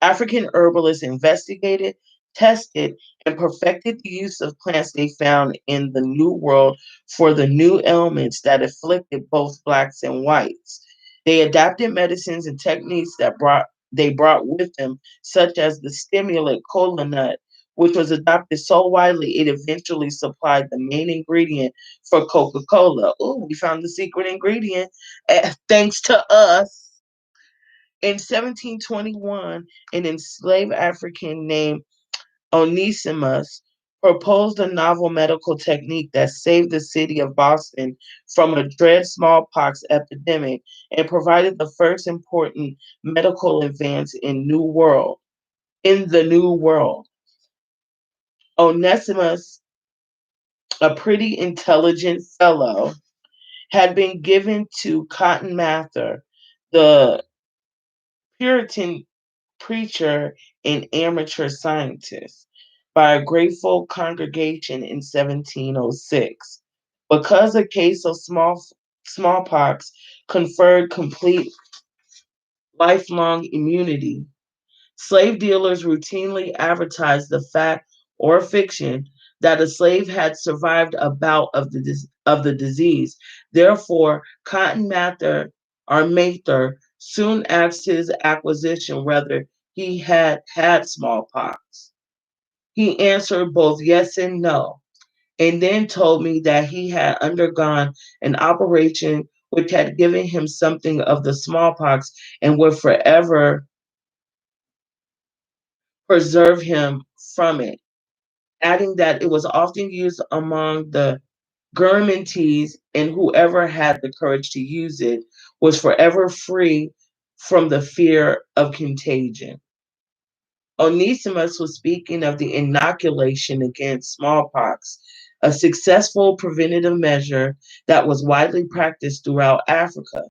African herbalists investigated, tested, and perfected the use of plants they found in the New World for the new ailments that afflicted both blacks and whites. They adapted medicines and techniques they brought with them, such as the stimulant cola nut, which was adopted so widely it eventually supplied the main ingredient for Coca-Cola. Oh, we found the secret ingredient, thanks to us. In 1721, an enslaved African named Onesimus proposed a novel medical technique that saved the city of Boston from a dread smallpox epidemic and provided the first important medical advance in the New World. Onesimus, a pretty intelligent fellow, had been given to Cotton Mather, the Puritan preacher and amateur scientist, by a grateful congregation in 1706. Because a case of smallpox conferred complete lifelong immunity, slave dealers routinely advertised the fact or fiction that a slave had survived a bout of the disease. Therefore, Cotton Mather or Mather soon asked his acquisition whether he had had smallpox. He answered both yes and no, and then told me that he had undergone an operation which had given him something of the smallpox and would forever preserve him from it, adding that it was often used among the Gurmantes, and whoever had the courage to use it was forever free from the fear of contagion. Onesimus was speaking of the inoculation against smallpox. a successful preventative measure that was widely practiced throughout Africa.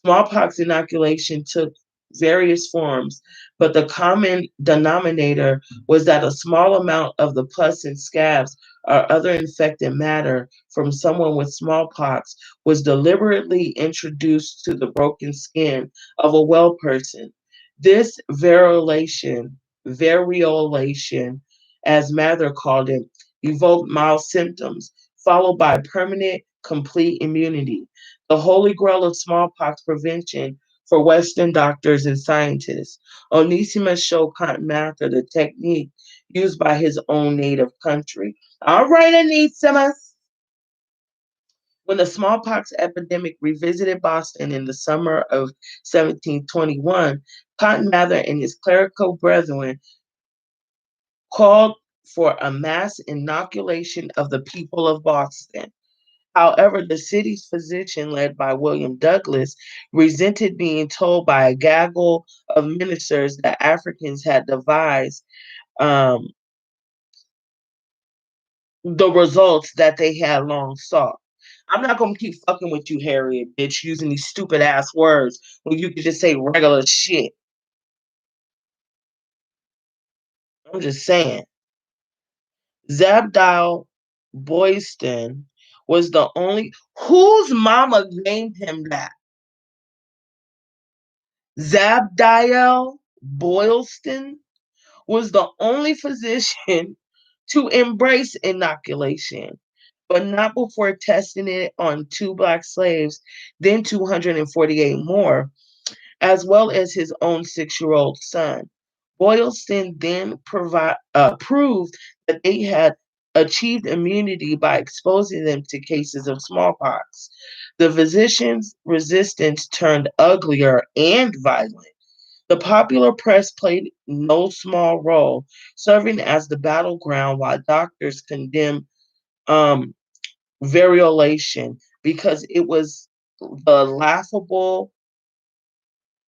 Smallpox inoculation took various forms, but the common denominator was that a small amount of the pus and scabs or other infected matter from someone with smallpox was deliberately introduced to the broken skin of a well person. This variolation, as Mather called it, evoked mild symptoms, followed by permanent, complete immunity, the holy grail of smallpox prevention for Western doctors and scientists. Onesimus showed Cotton Mather the technique used by his own native country. All right, Onesimus. When the smallpox epidemic revisited Boston in the summer of 1721, Cotton Mather and his clerical brethren called for a mass inoculation of the people of Boston. However, the city's physician, led by William Douglas, resented being told by a gaggle of ministers that Africans had devised um, the results that they had long sought. I'm not gonna keep fucking with you, Harriet, bitch, using these stupid ass words when you can just say regular shit. I'm just saying. Zabdiel Boyston was the only whose mama named him that. Zabdiel Boylston was the only physician to embrace inoculation, but not before testing it on two black slaves, then 248 more, as well as his own 6-year-old son. Boylston then proved that they had achieved immunity by exposing them to cases of smallpox. The physician's resistance turned uglier and violent. The popular press played no small role, serving as the battleground while doctors condemned um, variolation because it was the laughable,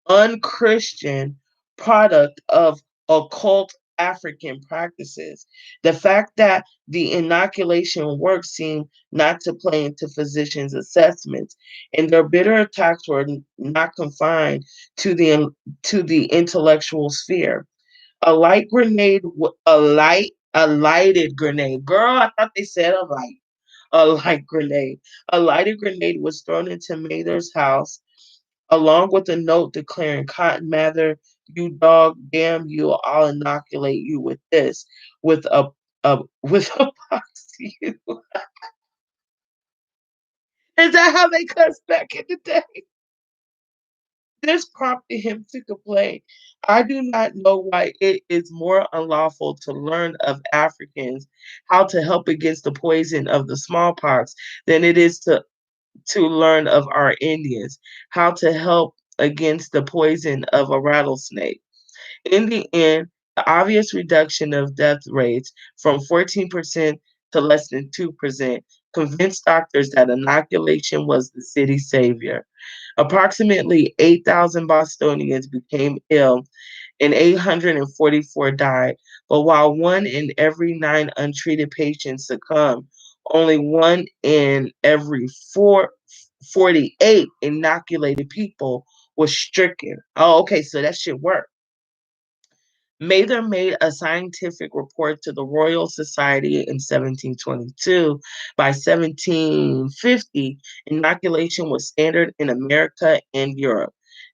unchristian product of occult African practices. The fact that the inoculation work seemed not to play into physicians' assessments, and their bitter attacks were not confined to the intellectual sphere. A light grenade, a lighted grenade. Girl, I thought they said a light grenade. A lighted grenade was thrown into Mather's house, along with a note declaring, "Cotton Mather, you dog, damn you, I'll inoculate you with this, with with a pox you." Is that how they cussed back in the day? This prompted him to complain. "I do not know why it is more unlawful to learn of Africans how to help against the poison of the smallpox than it is to learn of our Indians how to help against the poison of a rattlesnake." In the end, the obvious reduction of death rates from 14% to less than 2% convinced doctors that inoculation was the city's savior. Approximately 8,000 Bostonians became ill and 844 died. But while 1 in every 9 untreated patients succumbed, only 1 in every 48 inoculated people was stricken. Oh, okay, so that shit worked. Mather made a scientific report to the Royal Society in 1722. By 1750, inoculation was standard in America and Europe,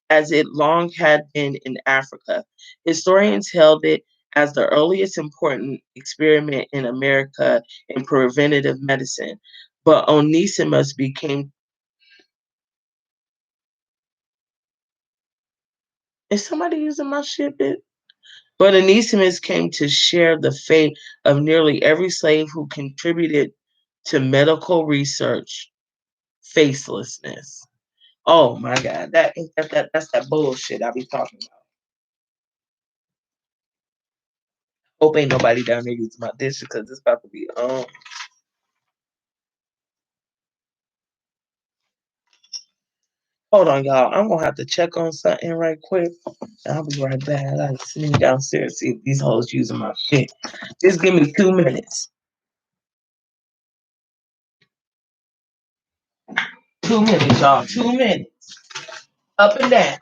as it long had been in Africa. Historians held it as the earliest important experiment in America in preventative medicine. But Onesimus became. Is somebody using my shit, bitch? But Onesimus came to share the fate of nearly every slave who contributed to medical research. Facelessness. Oh my God, that's that bullshit I be talking about. Hope ain't nobody down there using my dish because it's about to be on. Hold on, y'all. I'm gonna have to check on something right quick. I'll be right back. I gotta sneak downstairs see if these hoes using my shit. Just give me 2 minutes. 2 minutes, y'all. 2 minutes. Up and down.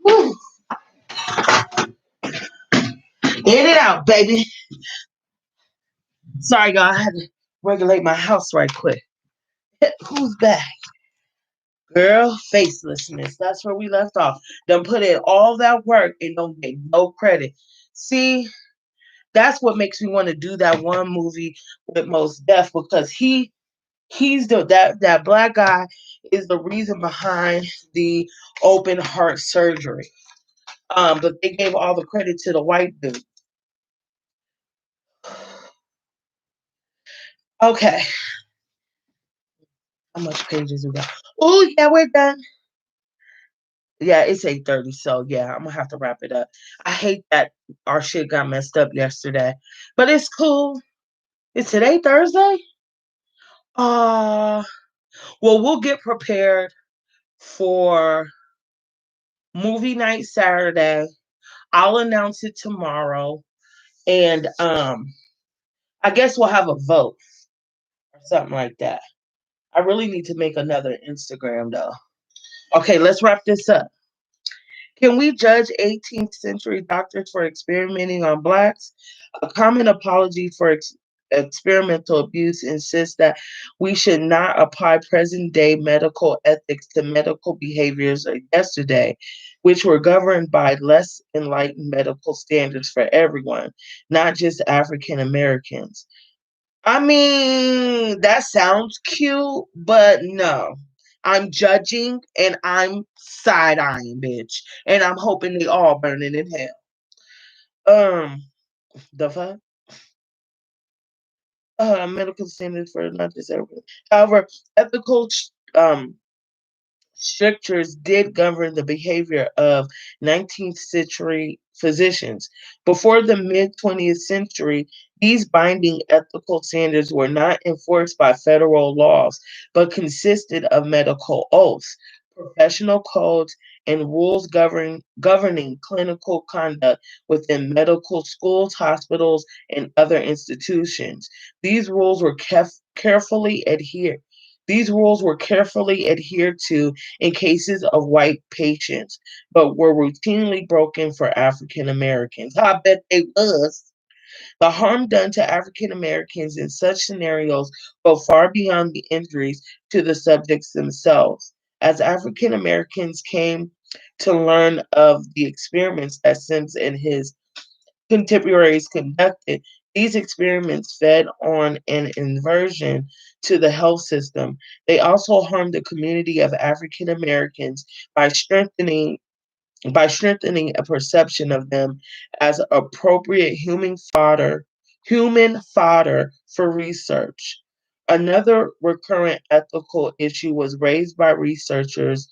Woo. In and out, baby. Sorry, y'all. I had to regulate my house right quick. Who's back? Girl, facelessness. That's where we left off. Done put in all that work and don't get no credit. See, that's what makes me want to do that one movie with Most Def because he's that black guy is the reason behind the open heart surgery. But they gave all the credit to the white dude. Okay, how much pages we got? Oh yeah, we're done. Yeah, it's 8:30, so yeah, I'm gonna have to wrap it up. I hate that our shit got messed up yesterday, but it's cool. Is today Thursday? Uh, well, we'll get prepared for movie night Saturday. I'll announce it tomorrow, and I guess we'll have a vote or something like that. I really need to make another Instagram though. Okay, let's wrap this up. Can we judge 18th century doctors for experimenting on blacks? A common apology for experimental abuse insists that we should not apply present day medical ethics to medical behaviors of yesterday, which were governed by less enlightened medical standards for everyone, not just African Americans. I mean, that sounds cute, but no. I'm judging and I'm side eyeing, bitch. And I'm hoping they all burning in hell. Um, the fuck? Medical standards for not just everyone. However, ethical strictures did govern the behavior of 19th century physicians. Before the mid 20th century, these binding ethical standards were not enforced by federal laws, but consisted of medical oaths, professional codes, and rules governing clinical conduct within medical schools, hospitals, and other institutions. These rules were carefully adhered. These rules were carefully adhered to in cases of white patients, but were routinely broken for African Americans. I bet they was. The harm done to African Americans in such scenarios go far beyond the injuries to the subjects themselves. As African Americans came to learn of the experiments that Sims and his contemporaries conducted, these experiments fed on an inversion to the health system. They also harmed the community of African Americans by strengthening a perception of them as appropriate human fodder for research. Another recurrent ethical issue was raised by researchers'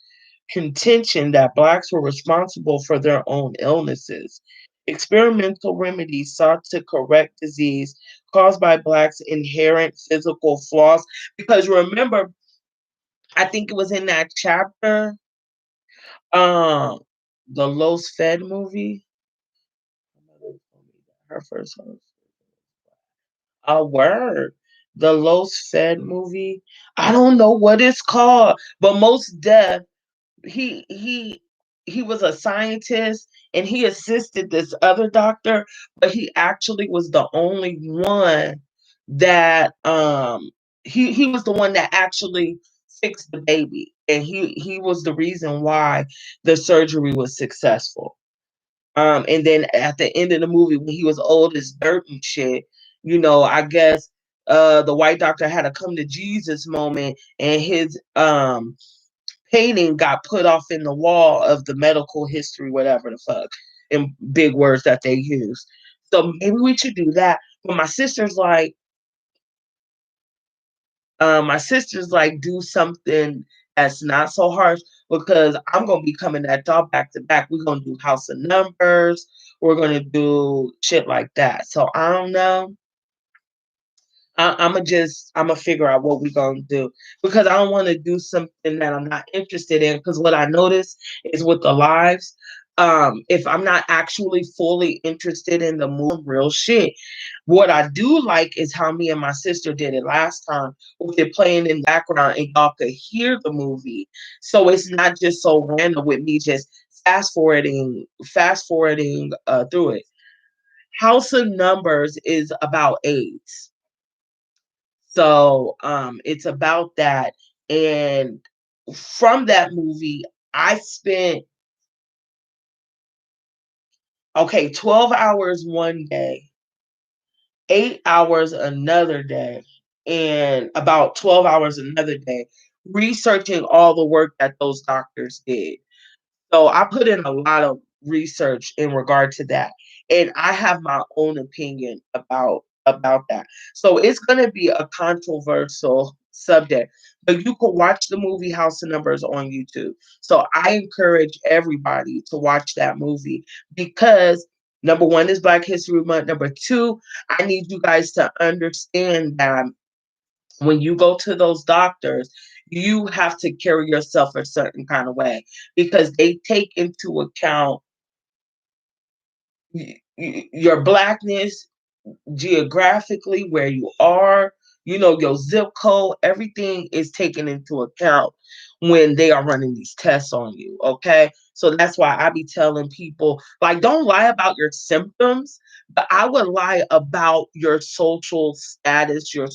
contention that blacks were responsible for their own illnesses. Experimental remedies sought to correct disease caused by blacks' inherent physical flaws. Because remember, I think it was in that chapter, um, the Los Fed movie. Her first husband. A word. The Los Fed movie. I don't know what it's called, but Most Def, he was a scientist and he assisted this other doctor, but he actually was the only one that he was the one that actually fix the baby, and he was the reason why the surgery was successful. And then at the end of the movie, when he was old as dirt and shit, I guess the white doctor had a come to Jesus moment, and his painting got put off in the wall of the medical history, whatever the fuck, in big words that they use. So maybe we should do that. But my sister's like, do something that's not so harsh, because I'm gonna be coming at y'all back to back. We're gonna do House of Numbers. We're gonna do shit like that. So I don't know. I'm gonna figure out what we're gonna do, because I don't want to do something that I'm not interested in. Because what I notice is with the lives, if I'm not actually fully interested in the movie, real shit. What I do like is how me and my sister did it last time, with it playing in the background and y'all could hear the movie. So it's not just so random with me just fast forwarding through it. House of Numbers is about AIDS. So it's about that. And from that movie, I spent 12 hours one day, 8 hours another day, and about 12 hours another day researching all the work that those doctors did. So I put in a lot of research in regard to that, and I have my own opinion about that. So it's going to be a controversial subject, but you can watch the movie House of Numbers on YouTube. So I encourage everybody to watch that movie, because number one is Black History Month. Number two, I need you guys to understand that when you go to those doctors, you have to carry yourself a certain kind of way, because they take into account your blackness, geographically, where you are, your zip code, everything is taken into account when they are running these tests on you. Okay. So that's why I be telling people, like, don't lie about your symptoms, but I would lie about your social status, you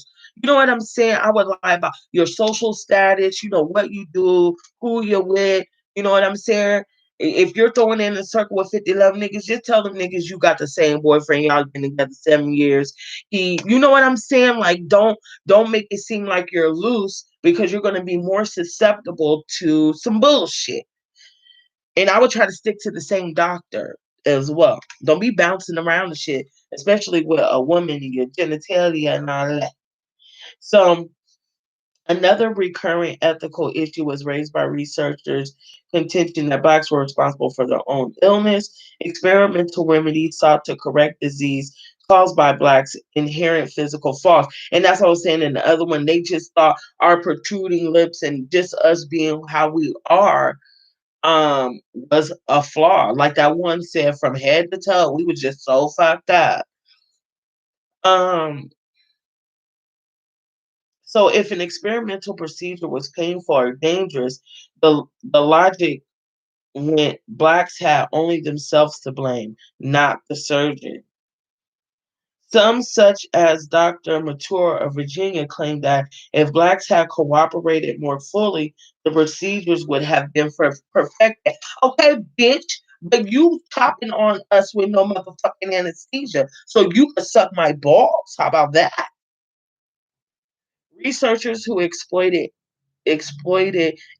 know what I'm saying? I would lie about your social status, what you do, who you're with, you know what I'm saying? If you're throwing in a circle with 50, 11 niggas, just tell them niggas you got the same boyfriend. Y'all been together 7 years. You know what I'm saying? Like, don't make it seem like you're loose, because you're gonna be more susceptible to some bullshit. And I would try to stick to the same doctor as well. Don't be bouncing around the shit, especially with a woman and your genitalia and all that. So another recurring ethical issue was raised by researchers' contention that Blacks were responsible for their own illness. Experimental remedies sought to correct disease caused by Blacks' inherent physical flaws. And that's what I was saying in the other one. They just thought our protruding lips and just us being how we are was a flaw. Like that one said, from head to toe, we were just so fucked up. Um, So if an experimental procedure was painful or dangerous, the logic went Blacks had only themselves to blame, not the surgeon. Some, such as Dr. Mature of Virginia, claimed that if Blacks had cooperated more fully, the procedures would have been perfected. Okay, bitch, but you chopping on us with no motherfucking anesthesia, so you could suck my balls. How about that? Researchers who exploited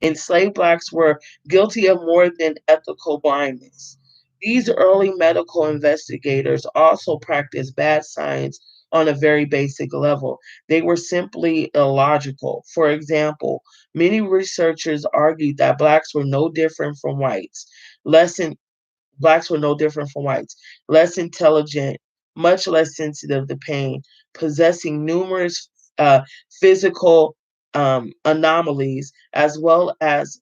enslaved Blacks were guilty of more than ethical blindness. These early medical investigators also practiced bad science on a very basic level. They were simply illogical. For example, many researchers argued that Blacks were no different from whites, less in, Blacks were no different from whites, less intelligent, much less sensitive to pain, possessing numerous physical anomalies, as well as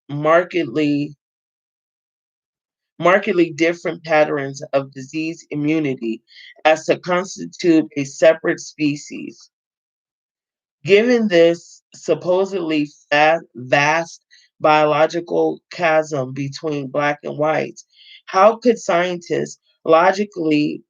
markedly markedly different patterns of disease immunity, as to constitute a separate species. Given this supposedly vast biological chasm between Black and whites, how could scientists logically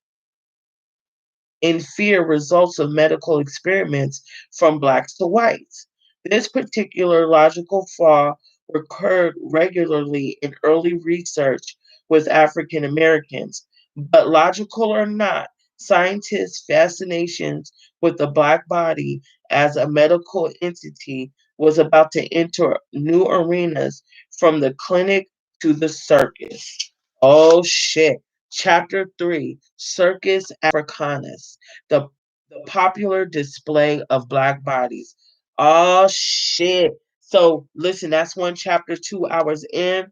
infer results of medical experiments from Blacks to whites? This particular logical flaw recurred regularly in early research with African Americans. But logical or not, scientists' fascinations with the black body as a medical entity was about to enter new arenas from the clinic to the circus. Oh shit. Chapter 3, Circus Africanus, the, the popular display of black bodies. Oh shit. So listen, that's one chapter, 2 hours in.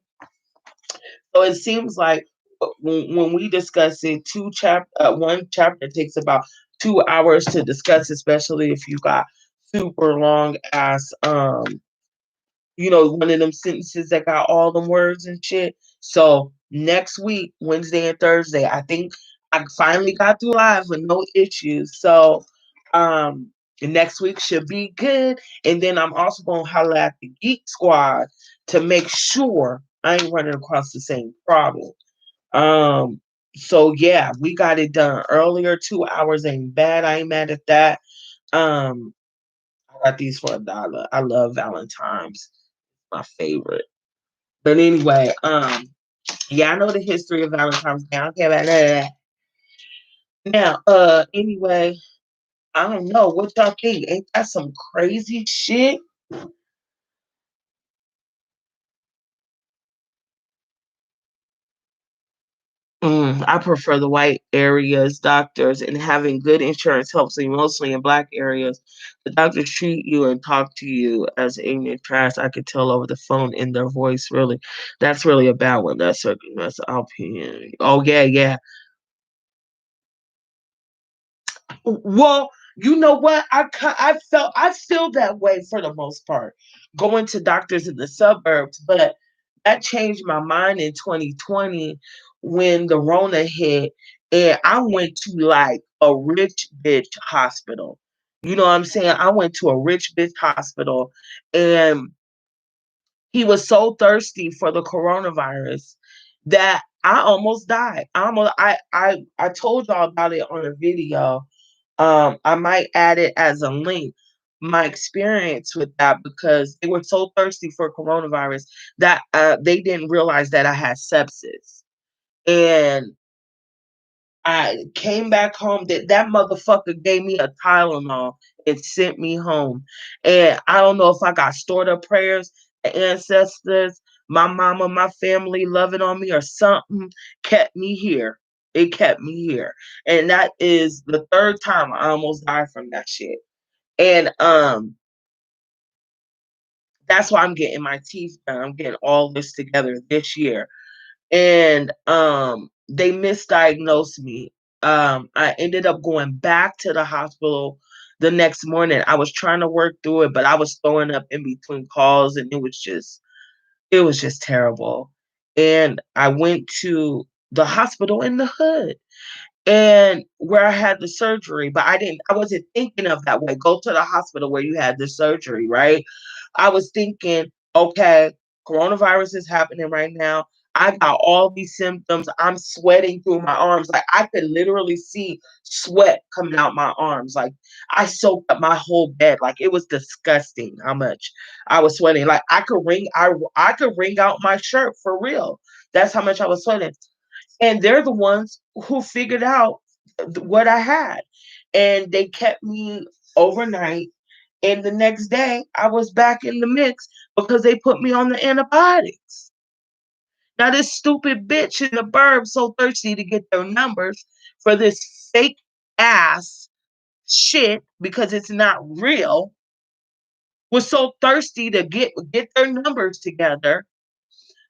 So it seems like when we discuss it, one chapter takes about 2 hours to discuss, especially if you got super long ass one of them sentences that got all them words and shit. So next week, Wednesday and Thursday, I think I finally got through live with no issues. So um next week should be good. And then I'm also gonna holler at the Geek Squad to make sure I ain't running across the same problem. Um so yeah, we got it done earlier. 2 hours ain't bad. I ain't mad at that. Um I got these for $1. I love Valentine's, my favorite. But anyway, yeah, I know the history of Valentine's Day. I don't care about none of that. Now, anyway, I don't know what y'all think. Ain't that some crazy shit? I prefer the white areas, doctors, and having good insurance helps me mostly in black areas. The doctors treat you and talk to you as ignorant trash. I could tell over the phone in their voice. Really, that's really a bad one. That's our opinion. Oh yeah, yeah. Well, you know what? I feel that way for the most part, going to doctors in the suburbs, but that changed my mind in 2020 when the Rona hit, and I went to like a rich bitch hospital. You know what I'm saying? I went to a rich bitch hospital, and he was so thirsty for the coronavirus that I almost died. I told y'all about it on a video. I might add it as a link. My experience with that, because they were so thirsty for coronavirus that they didn't realize that I had sepsis, and I came back home. That motherfucker gave me a Tylenol and sent me home. And I don't know if I got stored up prayers, the ancestors, my mama, my family loving on me, or something kept me here. It kept me here. And that is the third time I almost died from that shit. And that's why I'm getting my teeth done. I'm getting all this together this year. And they misdiagnosed me. I ended up going back to the hospital the next morning. I was trying to work through it, but I was throwing up in between calls, and it was just terrible. And I went to the hospital in the hood, and where I had the surgery, but I wasn't thinking of that way. Go to the hospital where you had the surgery, right? I was thinking, okay, coronavirus is happening right now. I got all these symptoms. I'm sweating through my arms. Like I could literally see sweat coming out my arms. Like I soaked up my whole bed. Like it was disgusting how much I was sweating. Like I could wring out my shirt for real. That's how much I was sweating. And they're the ones who figured out what I had. And they kept me overnight. And the next day, I was back in the mix because they put me on the antibiotics. Now, this stupid bitch in the burb so thirsty to get their numbers for this fake ass shit because it's not real, was so thirsty to get their numbers together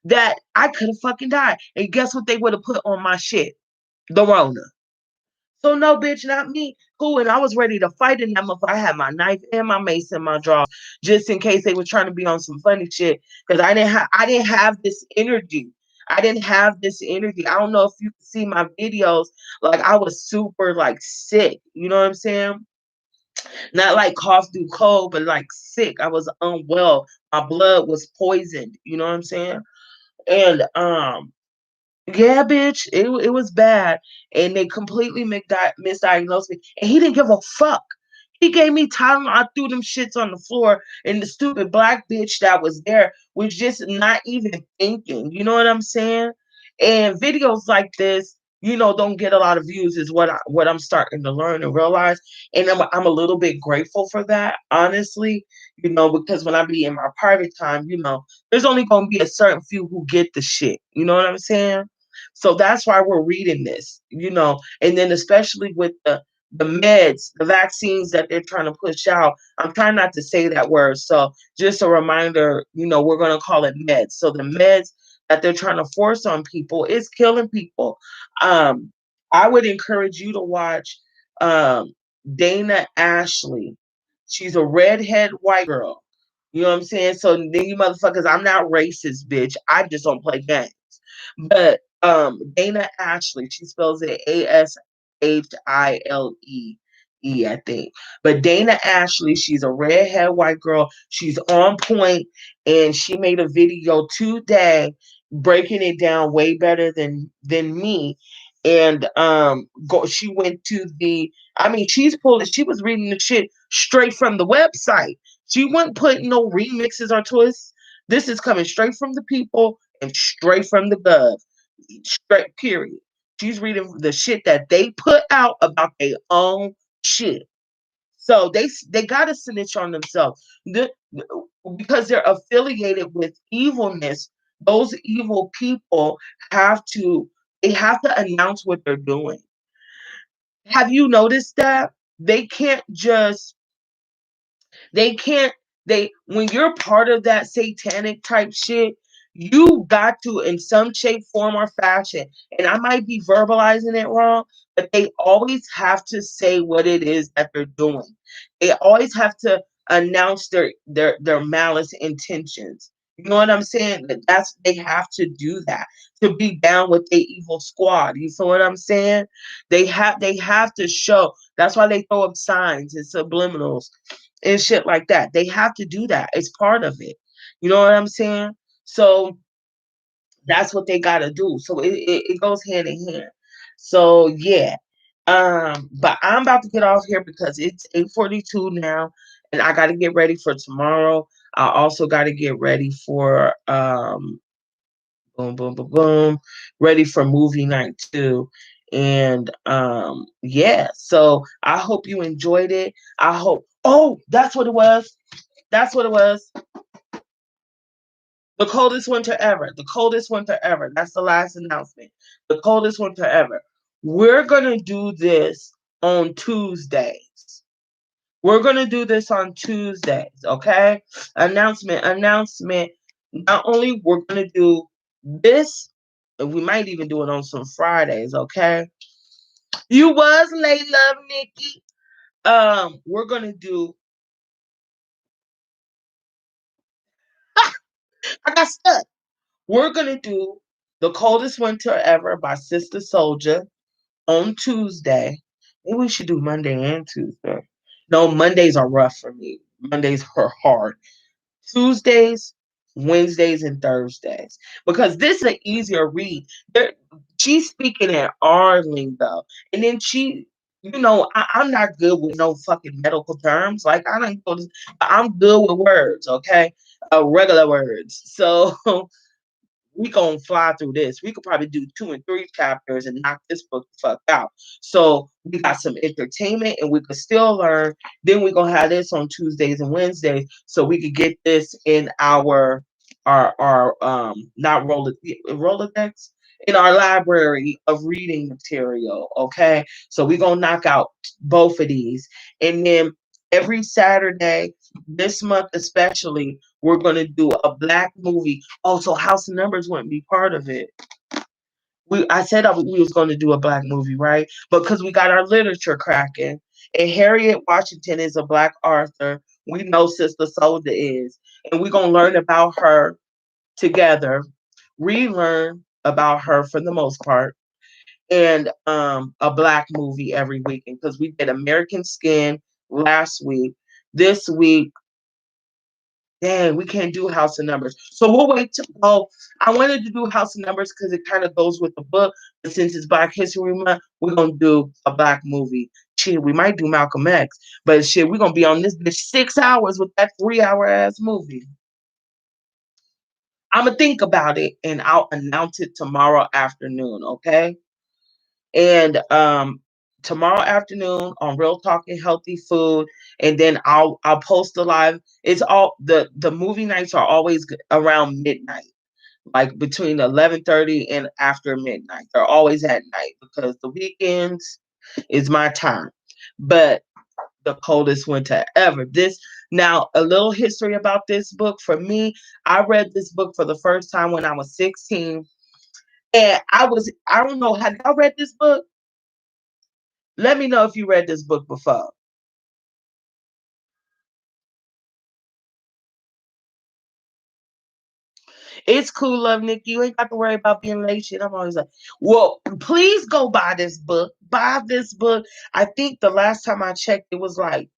that I could have fucking died. And guess what they would have put on my shit? The Rona. So no, bitch, not me. Cool. And I was ready to fight in that motherfucker. I had my knife and my mace in my drawer, just in case they were trying to be on some funny shit. Because I didn't have this energy. I didn't have this energy. I don't know if you can see my videos. Like I was super like sick. You know what I'm saying? Not like cough through cold, but like sick. I was unwell. My blood was poisoned. You know what I'm saying? And yeah, bitch, it was bad, and they completely misdiagnosed me, and he didn't give a fuck. He gave me time. I threw them shits on the floor, and the stupid black bitch that was there was just not even thinking. You know what I'm saying? And videos like this, don't get a lot of views, is what I'm starting to learn and realize. And I'm a little bit grateful for that, honestly. Because when I be in my private time, there's only gonna be a certain few who get the shit. You know what I'm saying? So that's why we're reading this. And then especially with the meds, the vaccines that they're trying to push out. I'm trying not to say that word. So just a reminder, we're going to call it meds. So the meds that they're trying to force on people is killing people. Um, I would encourage you to watch um, Dana Ashley. She's a redhead white girl. You know what I'm saying? So then you motherfuckers, I'm not racist, bitch. I just don't play games. But Dana Ashley, she spells it Ashile, I think. But Dana Ashley, she's a redhead white girl. She's on point, and she made a video today breaking it down way better than me. And she went to the. I mean, she was reading the shit straight from the website. She wasn't putting no remixes or twists. This is coming straight from the people and straight from the gov. Straight period. She's reading the shit that they put out about their own shit. So they gotta snitch on themselves. Because they're affiliated with evilness. Those evil people have to they have to announce what they're doing. Have you noticed that? They can't just they can't they when you're part of that satanic type shit, you got to in some shape, form, or fashion. And I might be verbalizing it wrong, but they always have to say what it is that they're doing. They always have to announce their malice intentions. You know what I'm saying? They have to do that to be down with the evil squad. You feel what I'm saying? They have to show. That's why they throw up signs and subliminals and shit like that. They have to do that. It's part of it. You know what I'm saying? So that's what they got to do. So it goes hand in hand. So yeah. But I'm about to get off here because it's 8:42 now, and I got to get ready for tomorrow. I also got to get ready for boom, boom, boom, boom, ready for movie night too. And yeah, so I hope you enjoyed it. I hope. Oh, that's what it was. That's what it was. The coldest winter ever. The coldest winter ever. That's the last announcement. The coldest winter ever. We're going to do this on Tuesdays. We're going to do this on Tuesdays, okay? Announcement. Not only we're going to do this, we might even do it on some Fridays, okay? You was late, love, Nikki. We're going to do I got stuck. We're going to do The Coldest Winter Ever by Sister Soldier on Tuesday. Maybe we should do Monday and Tuesday. No, Mondays are rough for me. Mondays are hard. Tuesdays, Wednesdays, and Thursdays. Because this is an easier read. She's speaking in our lingo. And then I'm not good with no fucking medical terms. Like, I'm good with words, okay? Regular words. So we gonna fly through this. We could probably do 2 and 3 chapters and knock this book the fuck out. So we got some entertainment and we could still learn. Then we gonna have this on Tuesdays and Wednesdays, so we could get this in our not Rolodex, in our library of reading material. Okay, so we gonna knock out both of these, and then every Saturday this month especially, we're going to do a black movie. Also, House of Numbers wouldn't be part of it. I said we was going to do a black movie, right? Because we got our literature cracking. And Harriet Washington is a black author. We know Sister Soldier is. And we're going to learn about her together, relearn about her for the most part, and a black movie every weekend. Because we did American Skin last week. This week, dang, we can't do House of Numbers. So we'll wait to go. I wanted to do House of Numbers because it kind of goes with the book. But since it's Black History Month, we're going to do a black movie Shit, we might do Malcolm X, but shit, we're gonna be on this bitch 6 hours with that 3 hour ass movie. I'm gonna think about it and I'll announce it tomorrow afternoon, okay? And tomorrow afternoon on Real Talking Healthy Food, and then I'll post a live. It's all the movie nights are always around midnight, like between 11:30 and after midnight. They're always at night because the weekends is my time. But the coldest winter ever. This now a little history about this book. For me, I read this book for the first time when I was 16. And I don't know, have y'all read this book? Let me know if you read this book before. It's cool, love Nikki. You ain't got to worry about being late. Shit, I'm always like, well, please go buy this book. Buy this book. I think the last time I checked, it was like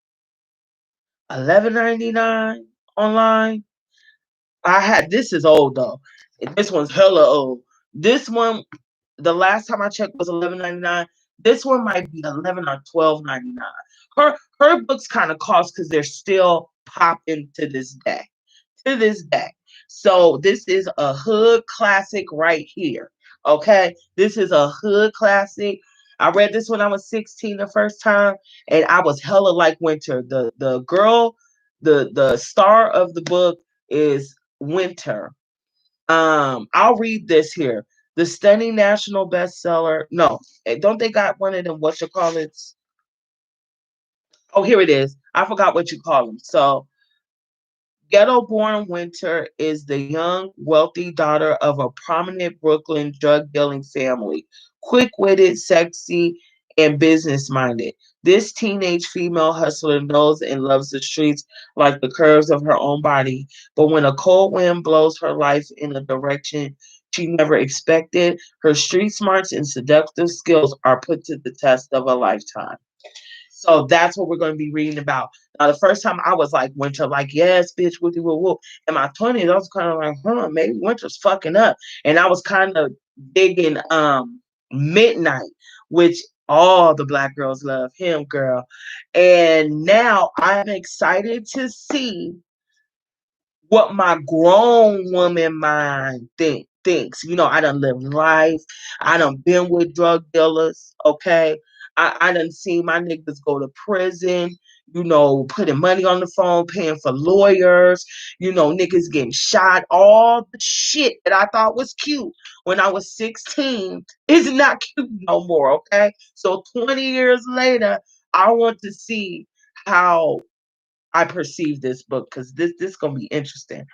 11.99 online. I had this is old though. This one's hella old. This one, the last time I checked was 11.99. This one might be 11 or 12.99. Her books kind of cost because they're still popping to this day. To this day. So this is a hood classic right here. Okay, this is a hood classic. I read this when I was 16 the first time, and I was hella like Winter. The girl, the star of the book is Winter. I'll read this here. The stunning national bestseller. No, don't they got one of them? What you call it? Oh, here it is. I forgot what you call them. So Ghetto born Winter is the young, wealthy daughter of a prominent Brooklyn drug dealing family. Quick witted, sexy, and business minded. This teenage female hustler knows and loves the streets like the curves of her own body. But when a cold wind blows her life in a direction she never expected, her street smarts and seductive skills are put to the test of a lifetime. So that's what we're going to be reading about. Now, the first time I was like Winter, like, yes, bitch, woo woo woo. In my 20s, I was kind of like, maybe Winter's fucking up. And I was kind of digging Midnight, which all the black girls love him, girl. And now I'm excited to see what my grown woman mind thinks. You know, I done lived life. I done been with drug dealers. Okay. I done seen my niggas go to prison, you know, putting money on the phone, paying for lawyers, you know, niggas getting shot. All the shit that I thought was cute when I was 16 is not cute no more. Okay. So 20 years later, I want to see how I perceive this book because this gonna be interesting.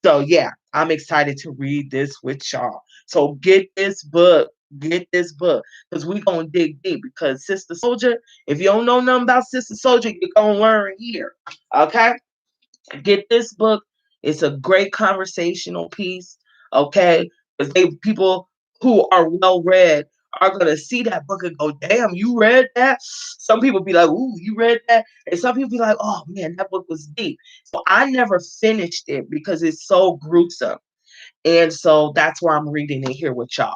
So yeah, I'm excited to read this with y'all. So get this book, because we gonna dig deep. Because Sister Soldier, if you don't know nothing about Sister Soldier, you're gonna learn here. Okay, get this book. It's a great conversational piece. Okay, because they people who are well read are gonna see that book and go, "Damn, you read that?" Some people be like, "Ooh, you read that?" And some people be like, "Oh man, that book was deep." So I never finished it because it's so gruesome, and so that's why I'm reading it here with y'all.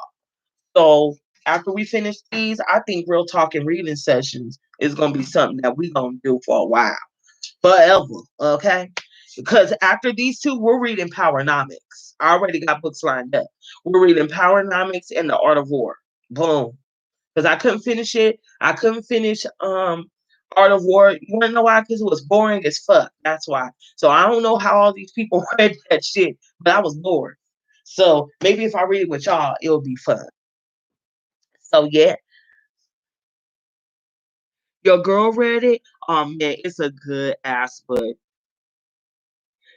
So after we finish these, I think real talk and reading sessions is gonna be something that we gonna do for a while, forever. Okay. Because after these two, we're reading Powernomics. I already got books lined up. We're reading Powernomics and The Art of War. Boom. Because I couldn't finish it. I couldn't finish Art of War. You wanna know why? Because it was boring as fuck. That's why. So I don't know how all these people read that shit, but I was bored. So maybe if I read it with y'all, it'll be fun. So yeah, your girl read it. Man, it's a good ass book.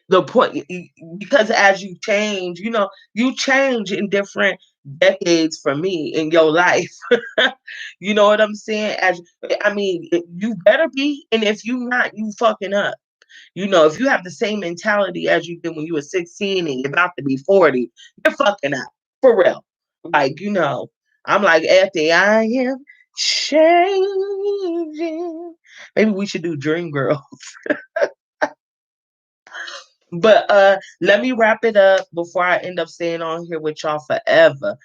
The point, because as you change, you know, you change in different decades for me in your life. You know what I'm saying? As I mean, you better be, and if you not, you fucking up. You know, if you have the same mentality as you did when you were 16 and you're about to be 40, you're fucking up for real. Like, you know, I'm like, Effie, I am changing. Maybe we should do Dream Girl. But let me wrap it up before I end up staying on here with y'all forever.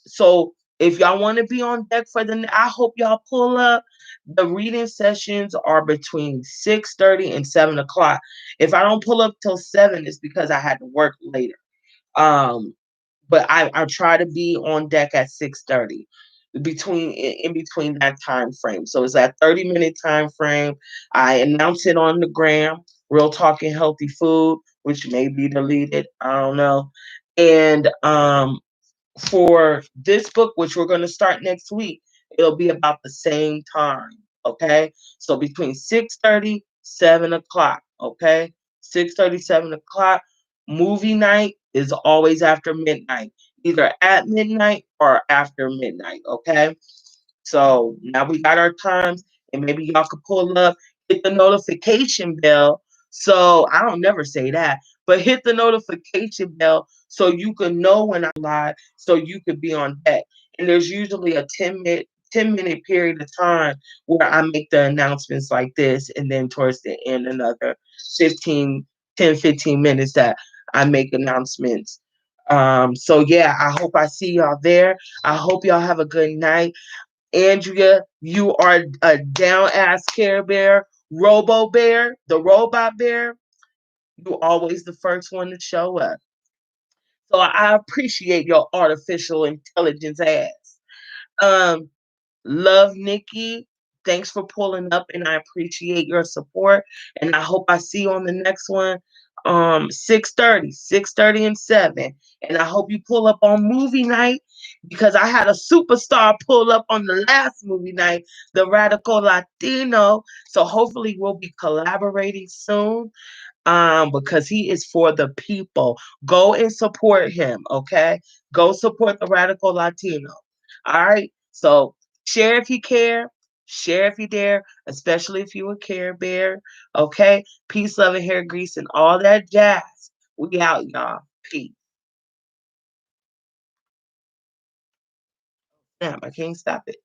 So If y'all want to be on deck for I hope y'all pull up. The reading sessions are between 6:30 and 7 o'clock. If I don't pull up till 7, it's because I had to work later. Um, but I try to be on deck at 6:30 in between that time frame. So it's that 30-minute time frame. I announce it on the gram, Real Talking Healthy Food, which may be deleted. I don't know. And for this book, which we're going to start next week, it'll be about the same time. Okay. So between 6:30, 7 o'clock. Okay. 6:30, 7 o'clock. Movie night is always after midnight, either at midnight or after midnight. Okay. So now we got our times, and maybe y'all could pull up, hit the notification bell. So I don't never say that, but hit the notification bell so you can know when I'm live, so you could be on deck. And there's usually a 10-minute period of time where I make the announcements like this, and then towards the end another 15 minutes that I make announcements. So yeah, I hope I see y'all there. I hope y'all have a good night. Andrea, you are a down ass Care Bear, Robo Bear, the robot bear. You always the first one to show up. So I appreciate your artificial intelligence ass. Um, Love Nikki. Thanks for pulling up, and I appreciate your support. And I hope I see you on the next one. 6:30 and 7. And I hope you pull up on movie night, because I had a superstar pull up on the last movie night, the Radical Latino. So hopefully we'll be collaborating soon, because he is for the people. Go and support him, okay? Go support the Radical Latino. All right. So share if you care, share if you dare, especially if you a Care Bear. Okay. Peace, love, and hair grease and all that jazz. We out, y'all. Peace. Damn, I can't stop it.